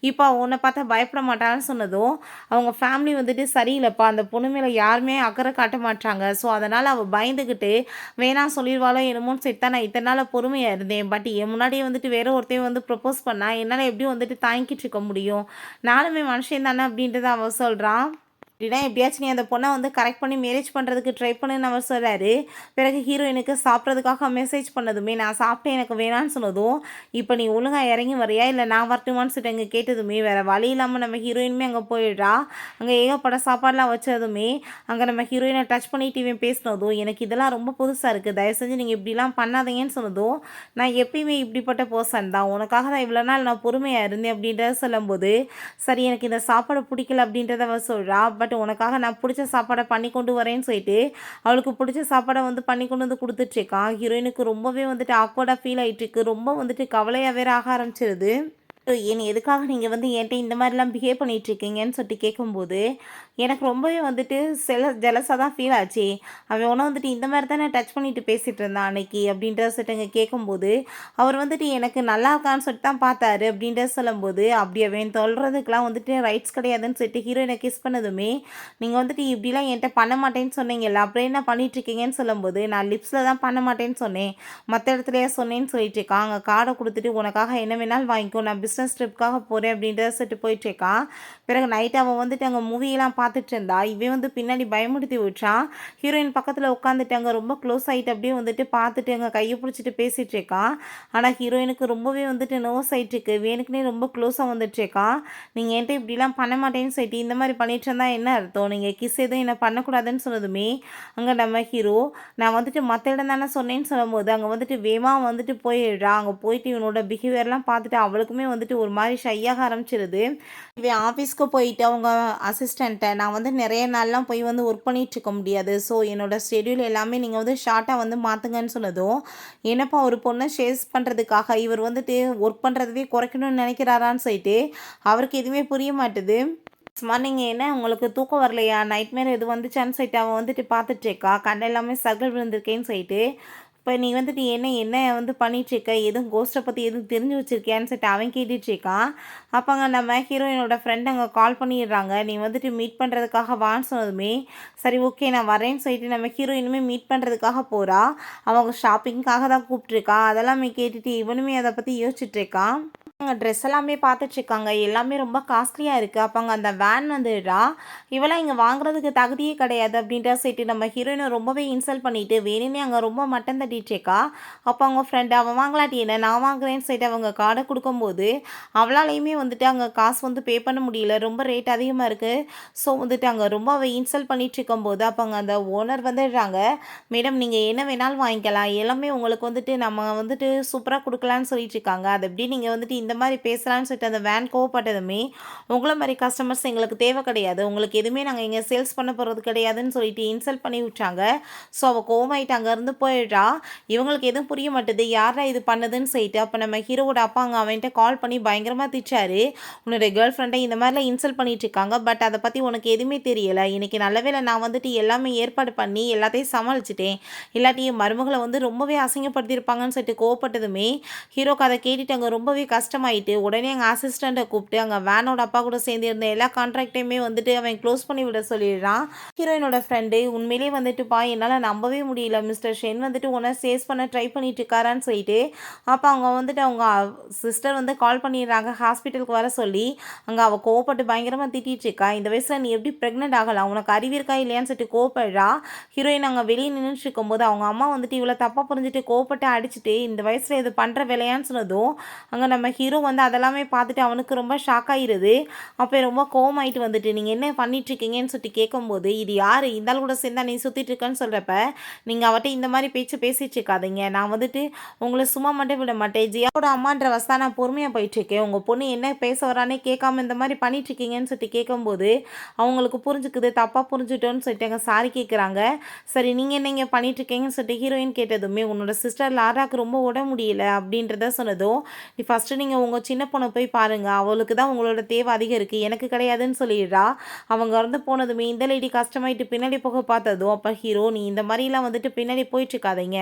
இப்போ உன்னை பார்த்தா பயப்பட மாட்டான்னு சொன்னதும் அவங்க ஃபேமிலி வந்துட்டு சரியில்லைப்பா, அந்த பொண்ணு மேலே யாருமே அக்கறை காட்ட மாட்டாங்க, ஸோ அதனால் அவள் பயந்துக்கிட்டு வேணாம் சொல்லிடுவாளோ என்னமோன்னு சரி தான் நான் இத்தனை நாள் பொறுமையாக இருந்தேன். பட் என் முன்னாடியே வந்துட்டு வேற ஒருத்தையும் வந்து ப்ரப்போஸ் பண்ணா என்னால் எப்படி வந்துட்டு தாங்கிட்டு இருக்க முடியும், நானுமே மனுஷன் தானே அப்படின்றத அவன் சொல்கிறான். அப்படின்னா எப்படியாச்சும் நீ அந்த பொண்ணை வந்து கரெக்ட் பண்ணி மேரேஜ் பண்ணுறதுக்கு ட்ரை பண்ணுன்னு அவர் சொல்கிறாரு. பிறகு ஹீரோயினுக்கு சாப்பிட்றதுக்காக மெசேஜ் பண்ணதுமே நான் சாப்பிட்டேன் எனக்கு வேணான்னு சொன்னதும் இப்போ நீ ஒழுங்காக இறங்கி வரையா இல்லை நான் வரட்டுமான்னு சொல்லிட்டு அங்கே கேட்டதுமே வேறு வழி இல்லாமல் நம்ம ஹீரோயினுமே அங்கே போயிடுறா. அங்கே ஏகப்பட்ட சாப்பாடெலாம் வச்சதுமே அங்கே நம்ம ஹீரோயினை டச் பண்ணிட்டு இவன் பேசினதும் எனக்கு இதெல்லாம் ரொம்ப புதுசாக இருக்குது, தயவு செஞ்சு நீங்கள் இப்படிலாம் பண்ணாதீங்கன்னு சொன்னதும் நான் எப்பயுமே இப்படிப்பட்ட பர்சன் தான், உனக்காக தான் இவ்வளோ நாள் நான் பொறுமையாக இருந்தேன் அப்படின்றத சொல்லும்போது சரி எனக்கு இந்த சாப்பாடு பிடிக்கல அப்படின்றத அவள் சொல்கிறா. பட் உனக்காக நான் பிடிச்ச சாப்பாடை பண்ணி கொண்டு வரேன்னு சொல்லிட்டு அவளுக்கு பிடிச்ச சாப்பாடை வந்து பண்ணி கொண்டு வந்து கொடுத்துட்ருக்கான். ஹீரோயினுக்கு ரொம்பவே வந்துட்டு ஆக்வர்டாக ஃபீல் ஆகிட்டுருக்கு, ரொம்ப வந்துட்டு கவலையாக வேற ஆக ஆரம்பிச்சிருது. ஏன் எதுக்காக நீங்கள் வந்து என்கிட்ட இந்த மாதிரிலாம் பிஹேவ் பண்ணிகிட்ருக்கீங்கன்னு சொல்லிட்டு கேட்கும்போது எனக்கு ரொம்பவே வந்துட்டு ஜெலஸாக தான் ஃபீல் ஆச்சு, அவன் ஒன்றும் வந்துட்டு இந்த மாதிரி தானே டச் பண்ணிட்டு பேசிகிட்டு இருந்தான் அன்னைக்கு அப்படின்றத சொல்லிட்டு இங்கே கேட்கும்போது அவர் வந்துட்டு எனக்கு நல்லா இருக்கான்னு சொல்லிட்டு தான் பார்த்தாரு அப்படின்றத சொல்லும்போது அப்படி அவன் சொல்கிறதுக்கெலாம் வந்துட்டு ரைட்ஸ் கிடையாதுன்னு சொல்லிட்டு ஹீரோயினை கிஸ் பண்ணதுமே நீங்கள் வந்துட்டு இப்படிலாம் என்கிட்ட பண்ண மாட்டேன்னு சொன்னீங்கல்ல, அப்புறம் என்ன பண்ணிகிட்ருக்கீங்கன்னு சொல்லும்போது நான் லிப்ஸில் தான் பண்ண மாட்டேன்னு சொன்னேன், மற்ற இடத்துலையே சொன்னேன்னு சொல்லிட்டு இருக்கான். அங்கே கார்டை கொடுத்துட்டு உனக்காக என்ன வேணாலும் வாங்கிக்கோ, நான் பிஸ்னஸ் ட்ரிப்புக்காக போகிறேன் அப்படின்றத சொல்லிட்டு போயிட்டுருக்கான். பிறகு நைட் அவன் வந்துட்டு அங்கே மூவியெல்லாம் பார்த்துட்டு இருந்தா இவன் வந்து பின்னாடி பயமுடுத்தி விட்டான். ஹீரோயின் பக்கத்தில் உட்காந்துட்டு அங்கே ரொம்ப க்ளோஸ் ஆகிட்டு அப்படியே வந்துட்டு பார்த்துட்டு அங்கே கையை பிடிச்சிட்டு பேசிகிட்டு இருக்கான். ஆனால் ஹீரோயினுக்கு ரொம்பவே வந்துட்டு நோஸ் ஆகிட்டுருக்கு, வேணுக்குனே ரொம்ப க்ளோஸாக வந்துட்டுருக்கான். நீங்கள் என்கிட்ட இப்படிலாம் பண்ண மாட்டேன்னு சொல்லிட்டு இந்த மாதிரி பண்ணிட்டு இருந்தா என்ன அர்த்தம், நீங்கள் கிஸ் எதுவும் என்ன பண்ணக்கூடாதுன்னு சொன்னதுமே அங்கே நம்ம ஹீரோ நான் வந்துட்டு மற்ற இடம் தானே சொன்னேன்னு சொல்லும்போது அங்கே வந்துட்டு வேமா வந்துட்டு போயிடுறா. அங்கே போயிட்டு இவனோட பிஹேவியர்லாம் பார்த்துட்டு அவளுக்குமே வந்துட்டு ஒரு மாதிரி ஷையாக ஆரம்பிச்சிருது. இவன் ஆஃபீஸ்க்கு போயிட்டு அவங்க அசிஸ்டண்ட்டை நான் வந்து நிறைய நாள்லாம் போய் வந்து ஒர்க் பண்ணிகிட்ருக்க முடியாது, ஸோ என்னோடய ஷெட்யூல் எல்லாமே நீங்கள் வந்து ஷார்ட்டாக வந்து மாற்றுங்கன்னு சொன்னதும் என்னப்பா ஒரு பொண்ணை ஷேஸ் பண்ணுறதுக்காக இவர் வந்துட்டு ஒர்க் பண்ணுறதவே குறைக்கணும்னு நினைக்கிறாரான்னு சொல்லிட்டு அவருக்கு எதுவுமே புரிய மாட்டுது. மார்னிங் என்ன உங்களுக்கு தூக்கம் வரலையா, நைட்மேர் எது வந்துச்சான்னு சொல்லிட்டு அவன் வந்துட்டு பார்த்துட்ருக்கா. கண்ண எல்லாமே சர்க்கிள் விழுந்திருக்கேன்னு சொல்லிட்டு இப்போ நீ வந்துட்டு என்ன வந்து பண்ணிகிட்ருக்க, எதுவும் கோஸ்ட்டை பற்றி எதுவும் தெரிஞ்சு வச்சுருக்கியான்னு சொல்லிட்டு அவன் கேட்டுட்ருக்கான். அப்போ அங்கே நம்ம ஹீரோயினோட ஃப்ரெண்ட் அங்கே கால் பண்ணிடுறாங்க, நீ வந்துட்டு மீட் பண்ணுறதுக்காக வான்னு சொன்னதுமே சரி ஓகே நான் வரேன்னு சொல்லிட்டு நம்ம ஹீரோயினுமே மீட் பண்ணுறதுக்காக போகிறா. அவங்க ஷாப்பிங்காக தான் கூப்பிட்ருக்கா. அதெல்லாமே கேட்டுட்டு இவனுமே அதை பற்றி யோசிச்சுட்ருக்கான். அங்கே ட்ரெஸ் எல்லாமே பார்த்துட்ருக்காங்க, எல்லாமே ரொம்ப காஸ்ட்லியாக இருக்குது. அப்போ அங்கே அந்த வேன் வந்துடுறா. இவெல்லாம் இங்கே வாங்குறதுக்கு தகுதியே கிடையாது அப்படின்ற சொல்லிட்டு நம்ம ஹீரோயினை ரொம்பவே இன்சல்ட் பண்ணிவிட்டு வேணுமே அங்கே ரொம்ப மட்டன் தட்டிகிட்ருக்கா. அப்போ அவங்க ஃப்ரெண்டு அவன் வாங்கலாட்டி என்ன நான் வாங்குறேன்னு சொல்லிட்டு அவங்க கார்டை கொடுக்கும்போது அவளாலையுமே வந்துட்டு அங்கே காசு வந்து பே பண்ண முடியல, ரொம்ப ரேட் அதிகமாக இருக்குது. ஸோ வந்துட்டு அங்கே ரொம்ப அவள் இன்சல்ட் பண்ணிகிட்டு இருக்கும்போது அப்போ அங்கே அந்த ஓனர் வந்துடுறாங்க, மேடம் நீங்கள் என்ன வேணாலும் வாங்கிக்கலாம், எல்லாமே உங்களுக்கு வந்துட்டு நம்ம வந்துட்டு சூப்பராக கொடுக்கலான்னு சொல்லிட்டு இருக்காங்க, அது எப்படி நீங்கள் வந்துட்டு இந்த மாதிரி பேசலான்னு சொல்லிட்டு அந்த வேன் கோவப்பட்டதுமே உங்களை மாதிரி கஸ்டமர்ஸ் எங்களுக்கு தேவை கிடையாது, உங்களுக்கு எதுவுமே நாங்கள் இங்கே சேல்ஸ் பண்ண போகிறது கிடையாதுன்னு சொல்லிட்டு இன்சல்ட் பண்ணி விட்டாங்க. ஸோ அவள் கோவமாயிட்டு அங்கேருந்து போயிடுறா. இவங்களுக்கு எதுவும் புரிய மாட்டுது யாரா இது பண்ணதுன்னு சொல்லிட்டு அப்போ நம்ம ஹீரோவோட அப்பா அங்கே அவன்கிட்ட கால் பண்ணி பயங்கரமாக திச்சாரு, உன்னுடைய கேர்ள் ஃப்ரெண்டை இந்த மாதிரிலாம் இன்சல்ட் பண்ணிட்டு இருக்காங்க, பட் அதை பற்றி உனக்கு எதுவுமே தெரியலை, இன்றைக்கி நல்லவேளை நான் வந்துட்டு எல்லாமே ஏற்பாடு பண்ணி எல்லாத்தையும் சமாளிச்சிட்டேன், இல்லாட்டி மருமகளை வந்து ரொம்பவே அசிங்கப்படுத்தியிருப்பாங்கன்னு சொல்லிட்டு கோவப்பட்டதுமே ஹீரோக்கு அதை கேட்டுட்டு அங்கே ரொம்பவே கஷ்டமாயிட்டு உடனே எங்கள் அசிஸ்டண்ட்டை கூப்பிட்டு அங்கே வேனோட அப்பா கூட சேர்ந்து இருந்த எல்லா கான்ட்ராக்டையுமே வந்துட்டு அவன் க்ளோஸ் பண்ணி விட சொல்லிடுறான். ஹீரோயினோட ஃப்ரெண்டு உண்மையிலே வந்துட்டுப்பா என்னால் நம்பவே முடியல, மிஸ்டர் ஷென் வந்துட்டு உன்னை சேஸ் பண்ண ட்ரை பண்ணிட்டு இருக்காரான்னு சொல்லிட்டு அப்போ அவங்க வந்துட்டு அவங்க சிஸ்டர் வந்து கால் பண்ணிடுறாங்க ஹாஸ்பிட்டலுக்கு வர சொல்லி. அங்கே அவள் கோவப்பட்டு பயங்கரமாக திட்டிகிட்டு இருக்கா, இந்த வயசில் நீ எப்படி ப்ரெக்னென்ட் ஆகலாம், உனக்கு அறிவு இருக்கா இல்லையான்னு சொல்லிட்டு கோவப்படுறா. ஹீரோயின் அங்கே வெளியே நின்றுட்டு இருக்கும்போது அவங்க அம்மா வந்துட்டு இவ்வளோ தப்பாக புரிஞ்சுட்டு கோவப்பட்டு அடிச்சுட்டு இந்த வயசில் இது பண்ணுற வேலையான்னு சொன்னதும் அங்கே நம்ம ஹீரோ வந்து அதெல்லாமே பார்த்துட்டு அவனுக்கு ரொம்ப ஷாக் ஆகிடுது. அப்போ ரொம்ப கோவமாயிட்டு வந்துட்டு நீங்கள் என்ன பண்ணிகிட்ருக்கீங்கன்னு சொல்லிட்டு கேட்கும்போது இது யார் இருந்தாலும் கூட சேர்ந்தா நீ சுற்றிட்டு இருக்கேன்னு சொல்கிறப்ப நீங்கள் அவட்ட இந்த மாதிரி பேசிகிட்டு இருக்காதீங்க, நான் வந்துட்டு உங்களை சும்மா மட்டும் விட மாட்டேன், ஜியாவோட அம்மான்ற வசதா நான் பொறுமையாக போயிட்டுருக்கேன், உங்கள் பொண்ணு என்ன பேச வரானே கேட்காம இந்த மாதிரி பண்ணிகிட்ருக்கீங்கன்னு சொல்லிட்டு கேட்கும்போது அவங்களுக்கு புரிஞ்சுக்குது, தப்பாக புரிஞ்சுட்டோன்னு சொல்லிட்டு அங்கே சாரி கேட்குறாங்க. சரி நீங்கள் என்ன இங்கே பண்ணிகிட்ருக்கீங்கன்னு சொல்லிட்டு ஹீரோயின் கேட்டதுமே உன்னோட சிஸ்டர் லாராக்கு ரொம்ப உட முடியல அப்படின்றத சொன்னதும் நீ ஃபஸ்ட்டு நீங்கள் நீங்கள் உங்கள் சின்ன பொண்ணை போய் பாருங்கள், அவளுக்கு தான் உங்களோட தேவை அதிகம் இருக்குது, எனக்கு கிடையாதுன்னு சொல்லிடுறா. அவங்க இறந்து போனதுமே இந்த லேடி கஷ்டமாயிட்டு பின்னாடி போக பார்த்ததும் அப்போ ஹீரோ, நீ இந்த மாதிரிலாம் வந்துட்டு பின்னாடி போயிட்டுருக்காதீங்க,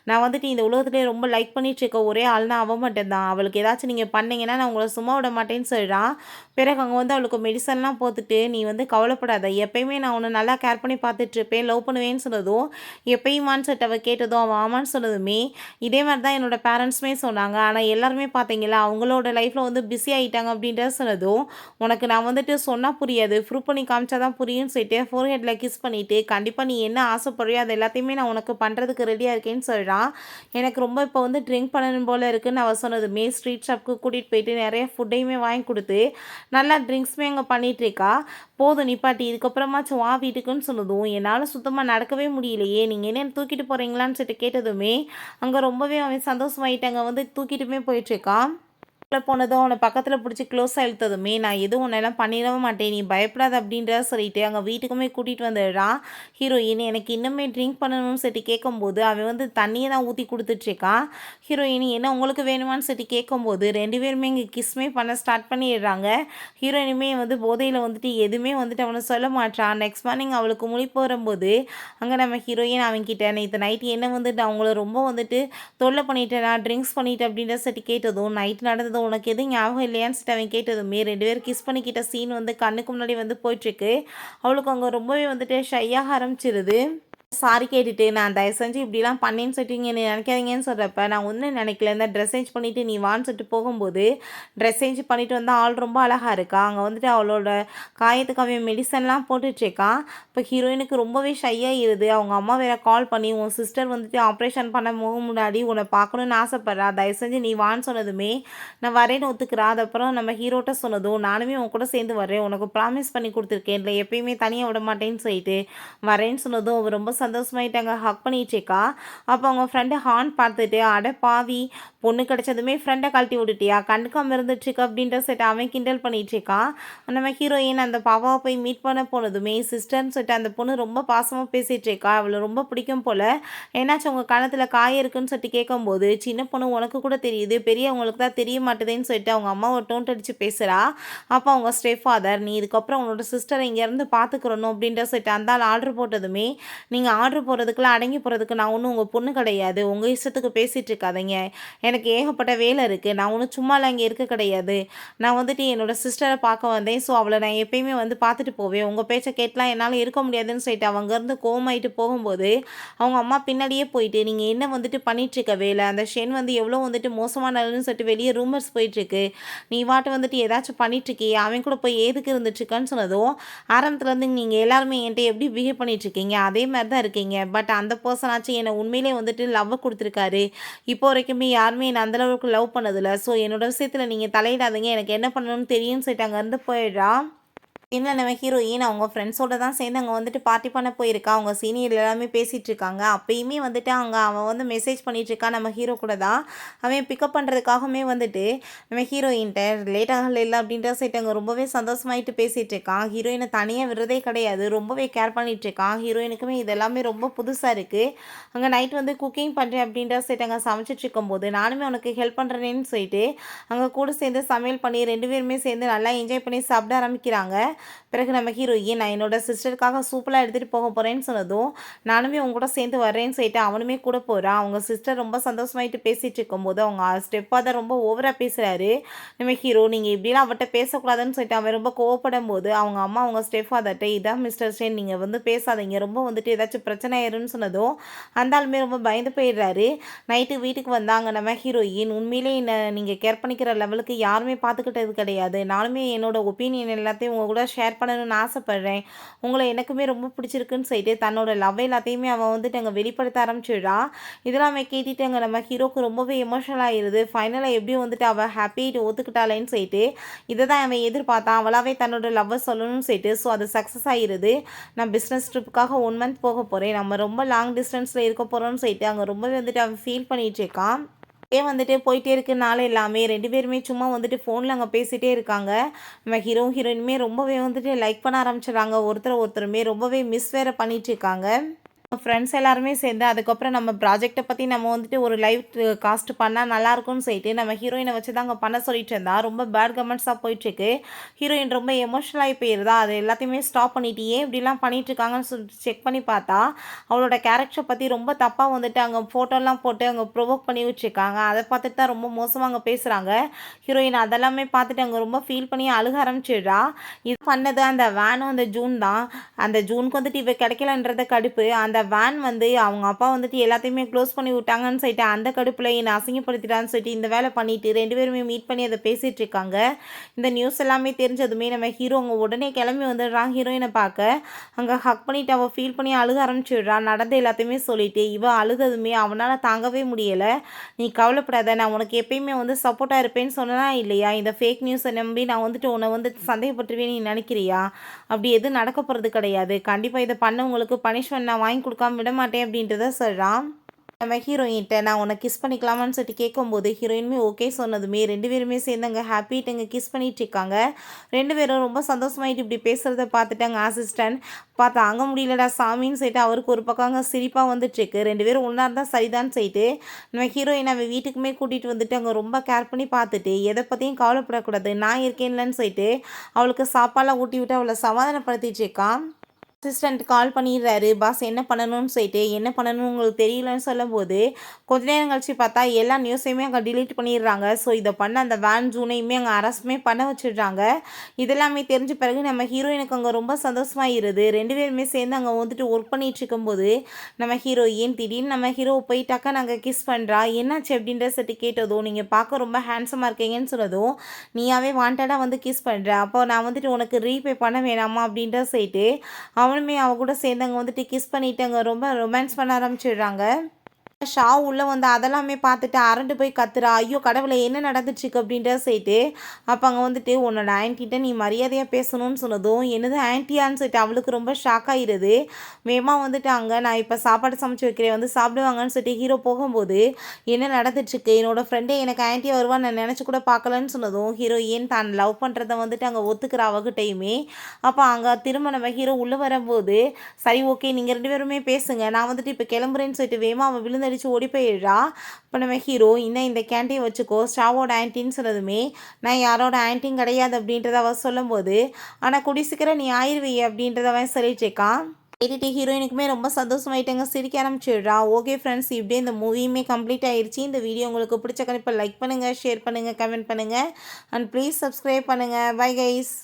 நான் வந்துட்டு இந்த உலகத்துலேயே ரொம்ப லைக் பண்ணிட்டுருக்க ஒரே ஆள்னா அவள் மட்டும்தான், அவளுக்கு ஏதாச்சும் நீங்கள் பண்ணீங்கன்னா நான் உங்களை சும்மா விட மாட்டேன்னு சொல்லிடுறான். பிறகு அங்கே வந்து அவளுக்கு மெடிசன்லாம் போட்டுட்டு, நீ வந்து கவலைப்படாத, எப்பயுமே நான் உன்னை நல்லா கேர் பண்ணி பார்த்துட்ருப்பேன், லவ் பண்ணுவேன்னு சொன்னதும் எப்பயுமான்னு சொல்லிட்டு அவள் கேட்டதும் அவள் ஆமான்னு சொன்னதுமே, இதே மாதிரி தான் என்னோட பேரண்ட்ஸுமே சொன்னாங்க, ஆனால் எல்லாருமே பார்த்தீங்களா அவங்களோட லைஃப்பில் வந்து பிஸி ஆகிட்டாங்க அப்படின்றத சொன்னதும், உனக்கு நான் வந்துட்டு சொன்னால் புரியாது, ப்ரூவ் பண்ணி காமிச்சா தான் புரியும்னு சொல்லிட்டு ஃபோர்ஹெட்டில் கிஸ் பண்ணிவிட்டு, கண்டிப்பாக நீ என்ன ஆசைப்படுறியோ அது எல்லாத்தையுமே நான் உனக்கு பண்ணுறதுக்கு ரெடியாக இருக்கேன்னு சொல்கிறான். எனக்கு ரொம்ப இப்போ வந்து ட்ரிங்க் பண்ணணும் போல் இருக்குன்னு அவள் சொன்னதுமே ஸ்ட்ரீட் ஷாப்புக்கு கூட்டிகிட்டு போயிட்டு நிறைய ஃபுட்டையுமே வாங்கி கொடுத்து நல்லா ட்ரிங்க்ஸுமே அங்கே பண்ணிகிட்ருக்கா. போதும் நிப்பாட்டி, இதுக்கப்புறமாச்சும் வா வீட்டுக்குன்னு சொன்னதும், என்னால் சுத்தமாக நடக்கவே முடியலையே, நீங்கள் என்ன தூக்கிட்டு போகிறீங்களான்னு சொல்லிட்டு கேட்டதுமே அங்கே ரொம்பவே அவன் சந்தோஷமாயிட்டாங்க, வந்து தூக்கிட்டுமே போயிட்டுருக்கான். போனதும் அவனை பக்கத்தில் பிடிச்சி க்ளோஸாக இழுத்ததுமே, நான் எதுவும் உன்னெல்லாம் பண்ணிடவே மாட்டேன், நீ பயப்படாத அப்படின்றத சொல்லிட்டு அங்கே வீட்டுக்குமே கூட்டிகிட்டு வந்துடுறான். ஹீரோயின் எனக்கு இன்னுமே ட்ரிங்க் பண்ணணும்னு சொல்லிட்டு கேட்கும்போது அவன் வந்து தண்ணியை தான் ஊற்றி கொடுத்துட்ருக்கான். ஹீரோயின் என்ன உங்களுக்கு வேணுமான்னு சொல்லிட்டு கேட்கும்போது ரெண்டு பேருமே இங்கே கிஸ்மே பண்ண ஸ்டார்ட் பண்ணிடுறாங்க. ஹீரோயினுமே வந்து போதையில் வந்துட்டு எதுவுமே வந்துட்டு அவனை சொல்ல மாட்டான். நெக்ஸ்ட் மார்னிங் அவளுக்கு முழிப்பு வரும்போது அங்கே நம்ம ஹீரோயின் அவன்கிட்ட நேற்று நைட்டு என்ன வந்துட்டு அவங்கள ரொம்ப வந்துட்டு தொல்லை பண்ணிட்டேன், நான் ட்ரிங்க்ஸ் பண்ணிட்டேன் அப்படின்ற சொல்லிட்டு கேட்டதும், நைட் நடந்தது உனக்கு எதுவும் ஞாபகம் இல்லையான்னு சொல்லிட்டு அவன் கேட்டதுமே ரெண்டு பேரும் கிஸ் பண்ணிக்கிட்ட சீன் வந்து கண்ணுக்கு முன்னாடி வந்து போயிட்டுருக்கு. அவளுக்கு அங்கே ரொம்பவே வந்துட்டு ஷையாக ஆரம்பிச்சிருது. சாரி கேட்டுட்டு, நான் தயவு செஞ்சு இப்படிலாம் பண்ணேன்னு சொல்லிட்டு நீ நினைக்காதீங்கன்னு சொல்கிறப்ப, நான் ஒன்றும் நினைக்கல, இந்த ட்ரெஸ் சேஞ்ச் பண்ணிவிட்டு நீ வான்னு சொல்லிட்டு போகும்போது ட்ரெஸ் சேஞ்ச் பண்ணிவிட்டு வந்து ஆள் ரொம்ப அழகாக இருக்கா. அங்கே வந்துட்டு அவளோட காயத்துக்கு அவன் மெடிசன்லாம் போட்டுட்ருக்கான். இப்போ ஹீரோயினுக்கு ரொம்பவே ஷையாகிடுது. அவங்க அம்மா வேறு கால் பண்ணி, உன் சிஸ்டர் வந்துட்டு ஆப்ரேஷன் பண்ண முன்னாடி உன்னை பார்க்கணுன்னு ஆசைப்பட்றா, தயவு செஞ்சு நீ வான்னு சொன்னதுமே நான் வரேன்னு ஒத்துக்கிறா. அதுக்கப்புறம் நம்ம ஹீரோட்ட சொன்னதும், நானுமே உன் கூட சேர்ந்து வரேன், உனக்கு ப்ராமிஸ் பண்ணி கொடுத்துருக்கேன், இல்லை எப்பயுமே தனியாக விட மாட்டேன்னு சொல்லிட்டு வரேன்னு சொன்னதும் அவள் ரொம்ப சந்தோஷமாயிட்டாங்க, ஹக் பண்ணிட்டுருக்கா. அப்போ அவங்க ஃப்ரெண்டு ஹார்ன் பார்த்துட்டு, அட பாவி, பொண்ணு கிடச்சதுமே ஃப்ரெண்டை கழட்டி விட்டுட்டியா, கண்டுக்காம இருந்துட்டுருக்கு அப்படின்ற செட் அவன் கிண்டல் பண்ணிகிட்ருக்கான். நம்ம ஹீரோயின் அந்த பாவாவை போய் மீட் பண்ண போனதுமே சிஸ்டர்னு சொல்லிட்டு அந்த பொண்ணு ரொம்ப பாசமாக பேசிகிட்ருக்கா. அவளை ரொம்ப பிடிக்கும் போல். ஏன்னாச்சும் உங்கள் கணத்தில் காய இருக்குன்னு சொல்லிட்டு கேட்கும்போது, சின்ன பொண்ணு உனக்கு கூட தெரியுது, பெரியவங்களுக்கு தான் தெரிய மாட்டேதுன்னு சொல்லிட்டு அவங்க அம்மாவை டோன்ட் அடித்து பேசுகிறா. அப்போ அவங்க ஸ்டெப் ஃபாதர், நீ இதுக்கப்புறம் உன்னோட சிஸ்டரை இங்கேருந்து பார்த்துக்கிறணும் அப்படின்ற சொல்லிட்டு அந்த ஆள் ஆர்டர் போட்டதுமே, நீங்கள் ஆர்டர் போடுறதுக்குலாம் அடங்கி போகிறதுக்கு நான் ஒன்றும் உங்கள் பொண்ணு கிடையாது, உங்கள் இஷ்டத்துக்கு பேசிகிட்டு இருக்காதீங்க, எனக்கு ஏகப்பட்ட வேலை இருக்குது, நான் ஒன்றும் சும்மாலாம் இங்கே இருக்க கிடையாது, நான் வந்துட்டு என்னோடய சிஸ்டரை பார்க்க வந்தேன், ஸோ அவளை நான் எப்பயுமே வந்து பார்த்துட்டு போவேன், உங்கள் பேச்சை கேட்டலாம் என்னால் இருக்க முடியாதுன்னு சொல்லிட்டு அவங்கேருந்து கோவமாயிட்டு போகும்போது அவங்க அம்மா பின்னாடியே போயிட்டு, நீங்கள் என்ன வந்துட்டு பண்ணிகிட்ருக்க வேலை, அந்த ஷென் வந்து எவ்வளோ வந்துட்டு மோசமானதுன்னு சொல்லிட்டு வெளியே ரூமர்ஸ் போயிட்டுருக்கு, நீ வாட்டு வந்துட்டு ஏதாச்சும் பண்ணிகிட்ருக்கியே, அவன் கூட போய் எதுக்கு இருந்துட்டுருக்கான்னு சொன்னதும், ஆரம்பத்துலேருந்து நீங்கள் எல்லாருமே என்கிட்ட எப்படி பிஹேவ் பண்ணிகிட்ருக்கீங்க அதே மாதிரி தான் இருக்கீங்க, பட் அந்த பர்சனாச்சும் என்னை உண்மையிலே வந்துட்டு லவ் கொடுத்துருக்காரு, இப்போ வரைக்குமே யாருமே என்னை அந்தளவுக்கு லவ் பண்ணதில்லை, ஸோ என்னோடய விஷயத்தில் நீங்கள் தலையிடாதீங்க, எனக்கு என்ன பண்ணணும்னு தெரியும்னு சொல்லிட்டு அங்கேருந்து போயிடுறா. இல்லை நம்ம ஹீரோயின் அவங்க ஃப்ரெண்ட்ஸோடு தான் சேர்ந்து அங்கே வந்துட்டு பார்ட்டி பண்ண போயிருக்கா. அவங்க சீனியர் எல்லாமே பேசிகிட்டு இருக்காங்க. அப்பயுமே வந்துட்டு அங்கே அவன் வந்து மெசேஜ் பண்ணிகிட்ருக்கா நம்ம ஹீரோ கூட தான். அவன் பிக்கப் பண்ணுறதுக்காகவுமே வந்துட்டு நம்ம ஹீரோயின்ட்ட லேட் ஆகலை இல்லை அப்படின்ற சைட்டு அங்கே ரொம்பவே சந்தோஷமாயிட்டு பேசிகிட்டு இருக்கான். ஹீரோயினை தனியாக விடுறதே கிடையாது, ரொம்பவே கேர் பண்ணிகிட்ருக்கான். ஹீரோயினுக்குமே இது எல்லாமே ரொம்ப புதுசாக இருக்குது. அங்கே நைட் வந்து குக்கிங் பண்ணுறேன் அப்படின்ற சைட்டு அங்கே சமைச்சிட்டு இருக்கும்போது நானுமே உனக்கு ஹெல்ப் பண்ணுறேன்னு சொல்லிட்டு அங்கே கூட சேர்ந்து சமையல் பண்ணி ரெண்டு பேருமே சேர்ந்து நல்லா என்ஜாய் பண்ணி சாப்பிட ஆரம்பிக்கிறாங்க. பிறகு நம்ம ஹீரோயின் நான் என்னோட சிஸ்டருக்காக சூப்பராக எடுத்துகிட்டு போக போகிறேன்னு சொன்னதும், நானுமே உங்க கூட சேர்ந்து வரேன்னு சொல்லிட்டு அவனுமே கூட போகிறான். அவங்க சிஸ்டர் ரொம்ப சந்தோஷமாயிட்டு பேசிகிட்டு இருக்கும்போது அவங்க ஸ்டெப் ஃபாதர் ரொம்ப ஓவராக பேசுகிறாரு. நம்ம ஹீரோ நீங்கள் இப்படிலாம் அவட்ட பேசக்கூடாதுன்னு சொல்லிட்டு அவன் ரொம்ப கோவப்படும் போது அவங்க அம்மா அவங்க ஸ்டெப் ஃபாதர்கிட்ட, இதான் மிஸ்டர் ஷென், நீங்கள் வந்து பேசாதீங்க, ரொம்ப வந்துட்டு ஏதாச்சும் பிரச்சனை ஆயிருன்னு சொன்னதும் அந்த ஆளுமே ரொம்ப பயந்து போயிடுறாரு. நைட்டு வீட்டுக்கு வந்தாங்க நம்ம ஹீரோயின், உண்மையிலே என்ன நீங்கள் கேர் பண்ணிக்கிற லெவலுக்கு யாருமே பார்த்துக்கிட்டது கிடையாது, நானுமே என்னோட ஒப்பீனியன் எல்லாத்தையும் உங்கள் கூட ஷேர் பண்ணணும்னு ஆசைப்பட்றேன், உங்களை எனக்குமே ரொம்ப பிடிச்சிருக்குன்னு சொல்லிட்டு தன்னோட லவ் எல்லாத்தையுமே அவன் வந்துட்டு அங்கே வெளிப்படுத்த ஆரம்பிச்சிடுறா. இதெல்லாம் அவன் கேட்டுட்டு அங்கே நம்ம ஹீரோக்கு ரொம்பவே எமோஷனல் ஆகிடுது. ஃபைனலாக எப்படியும் வந்துட்டு அவள் ஹாப்பிட்டு ஒத்துக்கிட்டாளேன்னு சொல்லிட்டு இதை தான் அவன் எதிர்பார்த்தான், அவளாவே தன்னோட லவ்வை சொல்லணும்னு சொல்லிட்டு. ஸோ அது சக்ஸஸ் ஆகிடுது. நான் பிஸ்னஸ் ட்ரிப்புக்காக 1 மந்த் போக போகிறேன், நம்ம ரொம்ப லாங் டிஸ்டன்ஸில் இருக்க போகிறோம்னு சொல்லிட்டு அங்கே ரொம்பவே வந்துட்டு அவன் ஃபீல் பண்ணிகிட்டு இருக்கான். வந்துட்டு போயிட்டே இருக்குனால எல்லாமே ரெண்டு பேருமே சும்மா வந்துட்டு ஃபோனில் அங்கே பேசிகிட்டே இருக்காங்க. நம்ம ஹீரோயினுமே ரொம்பவே வந்துட்டு லைக் பண்ண ஆரம்பிச்சிடுறாங்க. ஒருத்தருமே ரொம்பவே மிஸ் வேறு பண்ணிகிட்ருக்காங்க. ஃப்ரெண்ட்ஸ் எல்லாருமே சேர்ந்து அதுக்கப்புறம் நம்ம ப்ராஜெக்ட்டை பற்றி நம்ம வந்துட்டு ஒரு லைவ் காஸ்ட் பண்ணால் நல்லாயிருக்கும்னு சொல்லிட்டு நம்ம ஹீரோயினை வச்சு தான் அங்கே பண்ண சொல்லிட்டு இருந்தா. ரொம்ப பேட் கமெண்ட்ஸாக போயிட்டுருக்கு. ஹீரோயின் ரொம்ப எமோஷனல் ஆகி போயிருதா. அது எல்லாத்தையுமே ஸ்டாப் பண்ணிட்டு ஏன் இப்படிலாம் பண்ணிட்டு இருக்காங்கன்னு சொல்லிட்டு செக் பண்ணி பார்த்தா அவளோட கேரக்டரை பற்றி ரொம்ப தப்பாக வந்துட்டு அங்கே ஃபோட்டோலாம் போட்டு அங்கே ப்ரொவோக் பண்ணி வச்சுருக்காங்க. அதை பார்த்துட்டு தான் ரொம்ப மோசமாக அங்கே பேசுகிறாங்க. ஹீரோயின் அதெல்லாமே பார்த்துட்டு அங்கே ரொம்ப ஃபீல் பண்ணி அழுக ஆரம்பிச்சிடுறா. இது பண்ணது அந்த வேனும் அந்த ஜூன் தான். அந்த ஜூனுக்கு வந்துட்டு இவ கிடைக்கலன்றத கடுப்பு. அந்த வேன் வந்து அவங்க அப்பா வந்துட்டு எல்லாத்தையுமே க்ளோஸ் பண்ணி விட்டாங்கன்னு சொல்லிட்டு அந்த கடுப்பில் என்னை அசிங்கப்படுத்திட்டான்னு சொல்லிட்டு இந்த வேலை பண்ணிட்டு 2 பேருமே மீட் பண்ணி அதை பேசிகிட்டு இருக்காங்க. இந்த நியூஸ் எல்லாமே தெரிஞ்சதுமே நம்ம ஹீரோ அங்கே உடனே கிளம்பி வந்துடுறான் ஹீரோயினை பார்க்க. அங்கே ஹக் பண்ணிவிட்டு அவள் ஃபீல் பண்ணி அழுக ஆரம்பிச்சிடுறான். நடந்த எல்லாத்தையுமே சொல்லிட்டு இவ அழுததுமே அவனால் தாங்கவே முடியலை. நீ கவலைப்படாத, நான் உனக்கு எப்பயுமே வந்து சப்போர்ட்டாக இருப்பேன்னு சொன்னா இல்லையா, இந்த ஃபேக் நியூஸை நம்பி நான் வந்துட்டு உன்னை வந்து சந்தேகப்பட்டுருவேன் நீ நினைக்கிறியா? அப்படி எதுவும் நடக்க போகிறது கிடையாது. கண்டிப்பாக இதை பண்ணவங்களுக்கு பனிஷ்மெண்ட் நான் வாங்கி கொடுக்காம விட மாட்டேன் அப்படின்றத சொல்கிறான். நம்ம ஹீரோயின்கிட்ட நான் உன்னை கிஸ் பண்ணிக்கலாமான்னு சொல்லிட்டு கேட்கும்போது ஹீரோயினுமே ஓகே சொன்னதுமே 2 பேருமே சேர்ந்து அங்கே ஹாப்பிட்டு அங்கே கிஸ் பண்ணிட்டு இருக்காங்க. 2 பேரும் ரொம்ப சந்தோஷமாயிட்டு இப்படி பேசுகிறத பார்த்துட்டு அங்கே அசிஸ்டன்ட் பார்த்து அங்க முடியலடா சாமின்னு சொல்லிட்டு அவருக்கு ஒரு பக்கம் அங்கே சிரிப்பாக வந்துட்டுருக்கு. 2 பேரும் ஒன்றா இருந்தால் சரிதான்னு சொல்லிட்டு நம்ம ஹீரோயின் அவன் வீட்டுக்குமே கூட்டிகிட்டு வந்துட்டு அங்கே ரொம்ப கேர் பண்ணி பார்த்துட்டு எதை பற்றியும் கவலைப்படக்கூடாது நான் இருக்கேன்லன்னு சொல்லிட்டு அவளுக்கு சாப்பாடெலாம் ஊட்டி விட்டு அவளை சமாதானப்படுத்திட்டு இருக்கான். அசிஸ்டண்ட் கால் பண்ணிடுறாரு. பாஸ் என்ன பண்ணணும்னு சொல்லிட்டு என்ன பண்ணணும்னு உங்களுக்கு தெரியலன்னு சொல்லும்போது கொஞ்ச நேரம் கழிச்சு பார்த்தா எல்லா நியூஸையுமே அங்கே டிலீட் பண்ணிடுறாங்க. ஸோ இதை பண்ண அந்த வேன் ஜூனையுமே அங்கே அரெஸ்ட்டுமே பண்ண வச்சிடுறாங்க. இதெல்லாமே தெரிஞ்ச பிறகு நம்ம ஹீரோயினுக்கு அங்கே ரொம்ப சந்தோஷமாயிருது. 2 பேருமே சேர்ந்து அங்கே வந்துட்டு ஒர்க் பண்ணிட்டு இருக்கும்போது நம்ம ஹீரோயின் திடீர்னு நம்ம ஹீரோ போயிட்டாக்கா நாங்கள் கிஸ் பண்ணுறா. என்னாச்சு அப்படின்ற சட்டு கேட்டதும் நீங்கள் பார்க்க ரொம்ப ஹேண்ட்ஸமாக இருக்கீங்கன்னு சொன்னதும் நீயாவே வாண்டடாக வந்து கிஸ் பண்ணுற, அப்போ நான் வந்துட்டு உனக்கு ரீபே பண்ண வேணாமா அப்படின்ற சொல்லிட்டு அவனுமே அவ கூட சேர்ந்து அங்கே வந்துட்டு கிஸ் பண்ணிட்டு அங்கே ரொம்ப ரொமான்ஸ் பண்ண ஆரம்பிச்சிடுறாங்க. ஷா உள்ளே வந்து அதெல்லாமே பார்த்துட்டு அரண்டு போய் கத்துறா. ஐயோ கடவுளை என்ன நடந்துச்சுக்கு அப்படின்ற சொல்லிட்டு அப்போ அங்கே வந்துட்டு உன்னோட ஆன்ட்டிகிட்ட நீ மரியாதையாக பேசணும்னு சொன்னதும் என்னது ஆன்ட்டியான்னு சொல்லிட்டு அவளுக்கு ரொம்ப ஷாக் ஆகிடுது. வேகமாக வந்துட்டு அங்கே நான் இப்போ சாப்பாடு சமைச்சு வைக்கிறேன் வந்து சாப்பிடுவாங்கன்னு சொல்லிட்டு ஹீரோ போகும்போது என்ன நடந்துச்சுக்கு என்னோட ஃப்ரெண்டே எனக்கு ஆன்ட்டியாக வருவான்னு நான் நினச்சி கூட பார்க்கலன்னு சொன்னதும் ஹீரோயின் தான் லவ் பண்ணுறத வந்துட்டு அங்கே ஒத்துக்கிற அவகிட்டையுமே. அப்போ அங்கே திரும்ப நம்ம ஹீரோ உள்ளே வரும்போது சரி ஓகே நீங்கள் 2 பேருமே பேசுங்க, நான் வந்துட்டு இப்போ கிளம்புறேன்னு சொல்லிட்டு வேகமாக அவன் விழுந்தடிச்சு ஓடி போயிடுறா. இப்போ நம்ம ஹீரோ இன்னும் இந்த கேண்டீன் வச்சுக்கோ ஸ்டாவோட ஆன்ட்டின்னு சொன்னதுமே நான் யாரோட ஆன்ட்டியும் கிடையாது அப்படின்றத அவன் சொல்லும்போது ஆனால் குடிசிக்கிற நீ ஆயிடுவீ அப்படின்றத அவன் சொல்லிட்டு இருக்கான். கேட்டுட்டு ஹீரோயினுக்குமே ரொம்ப சந்தோஷமாயிட்டாங்க, சிரிக்க ஆரம்பிச்சிடுறா. ஓகே ஃப்ரெண்ட்ஸ், இப்படியே இந்த மூவியுமே கம்ப்ளீட் ஆயிடுச்சு. இந்த வீடியோ உங்களுக்கு பிடிச்ச கண்டிப்பாக லைக் பண்ணுங்கள், ஷேர் பண்ணுங்கள், கமெண்ட் பண்ணுங்கள் அண்ட் ப்ளீஸ் சப்ஸ்கிரைப் பண்ணுங்கள். Bye guys.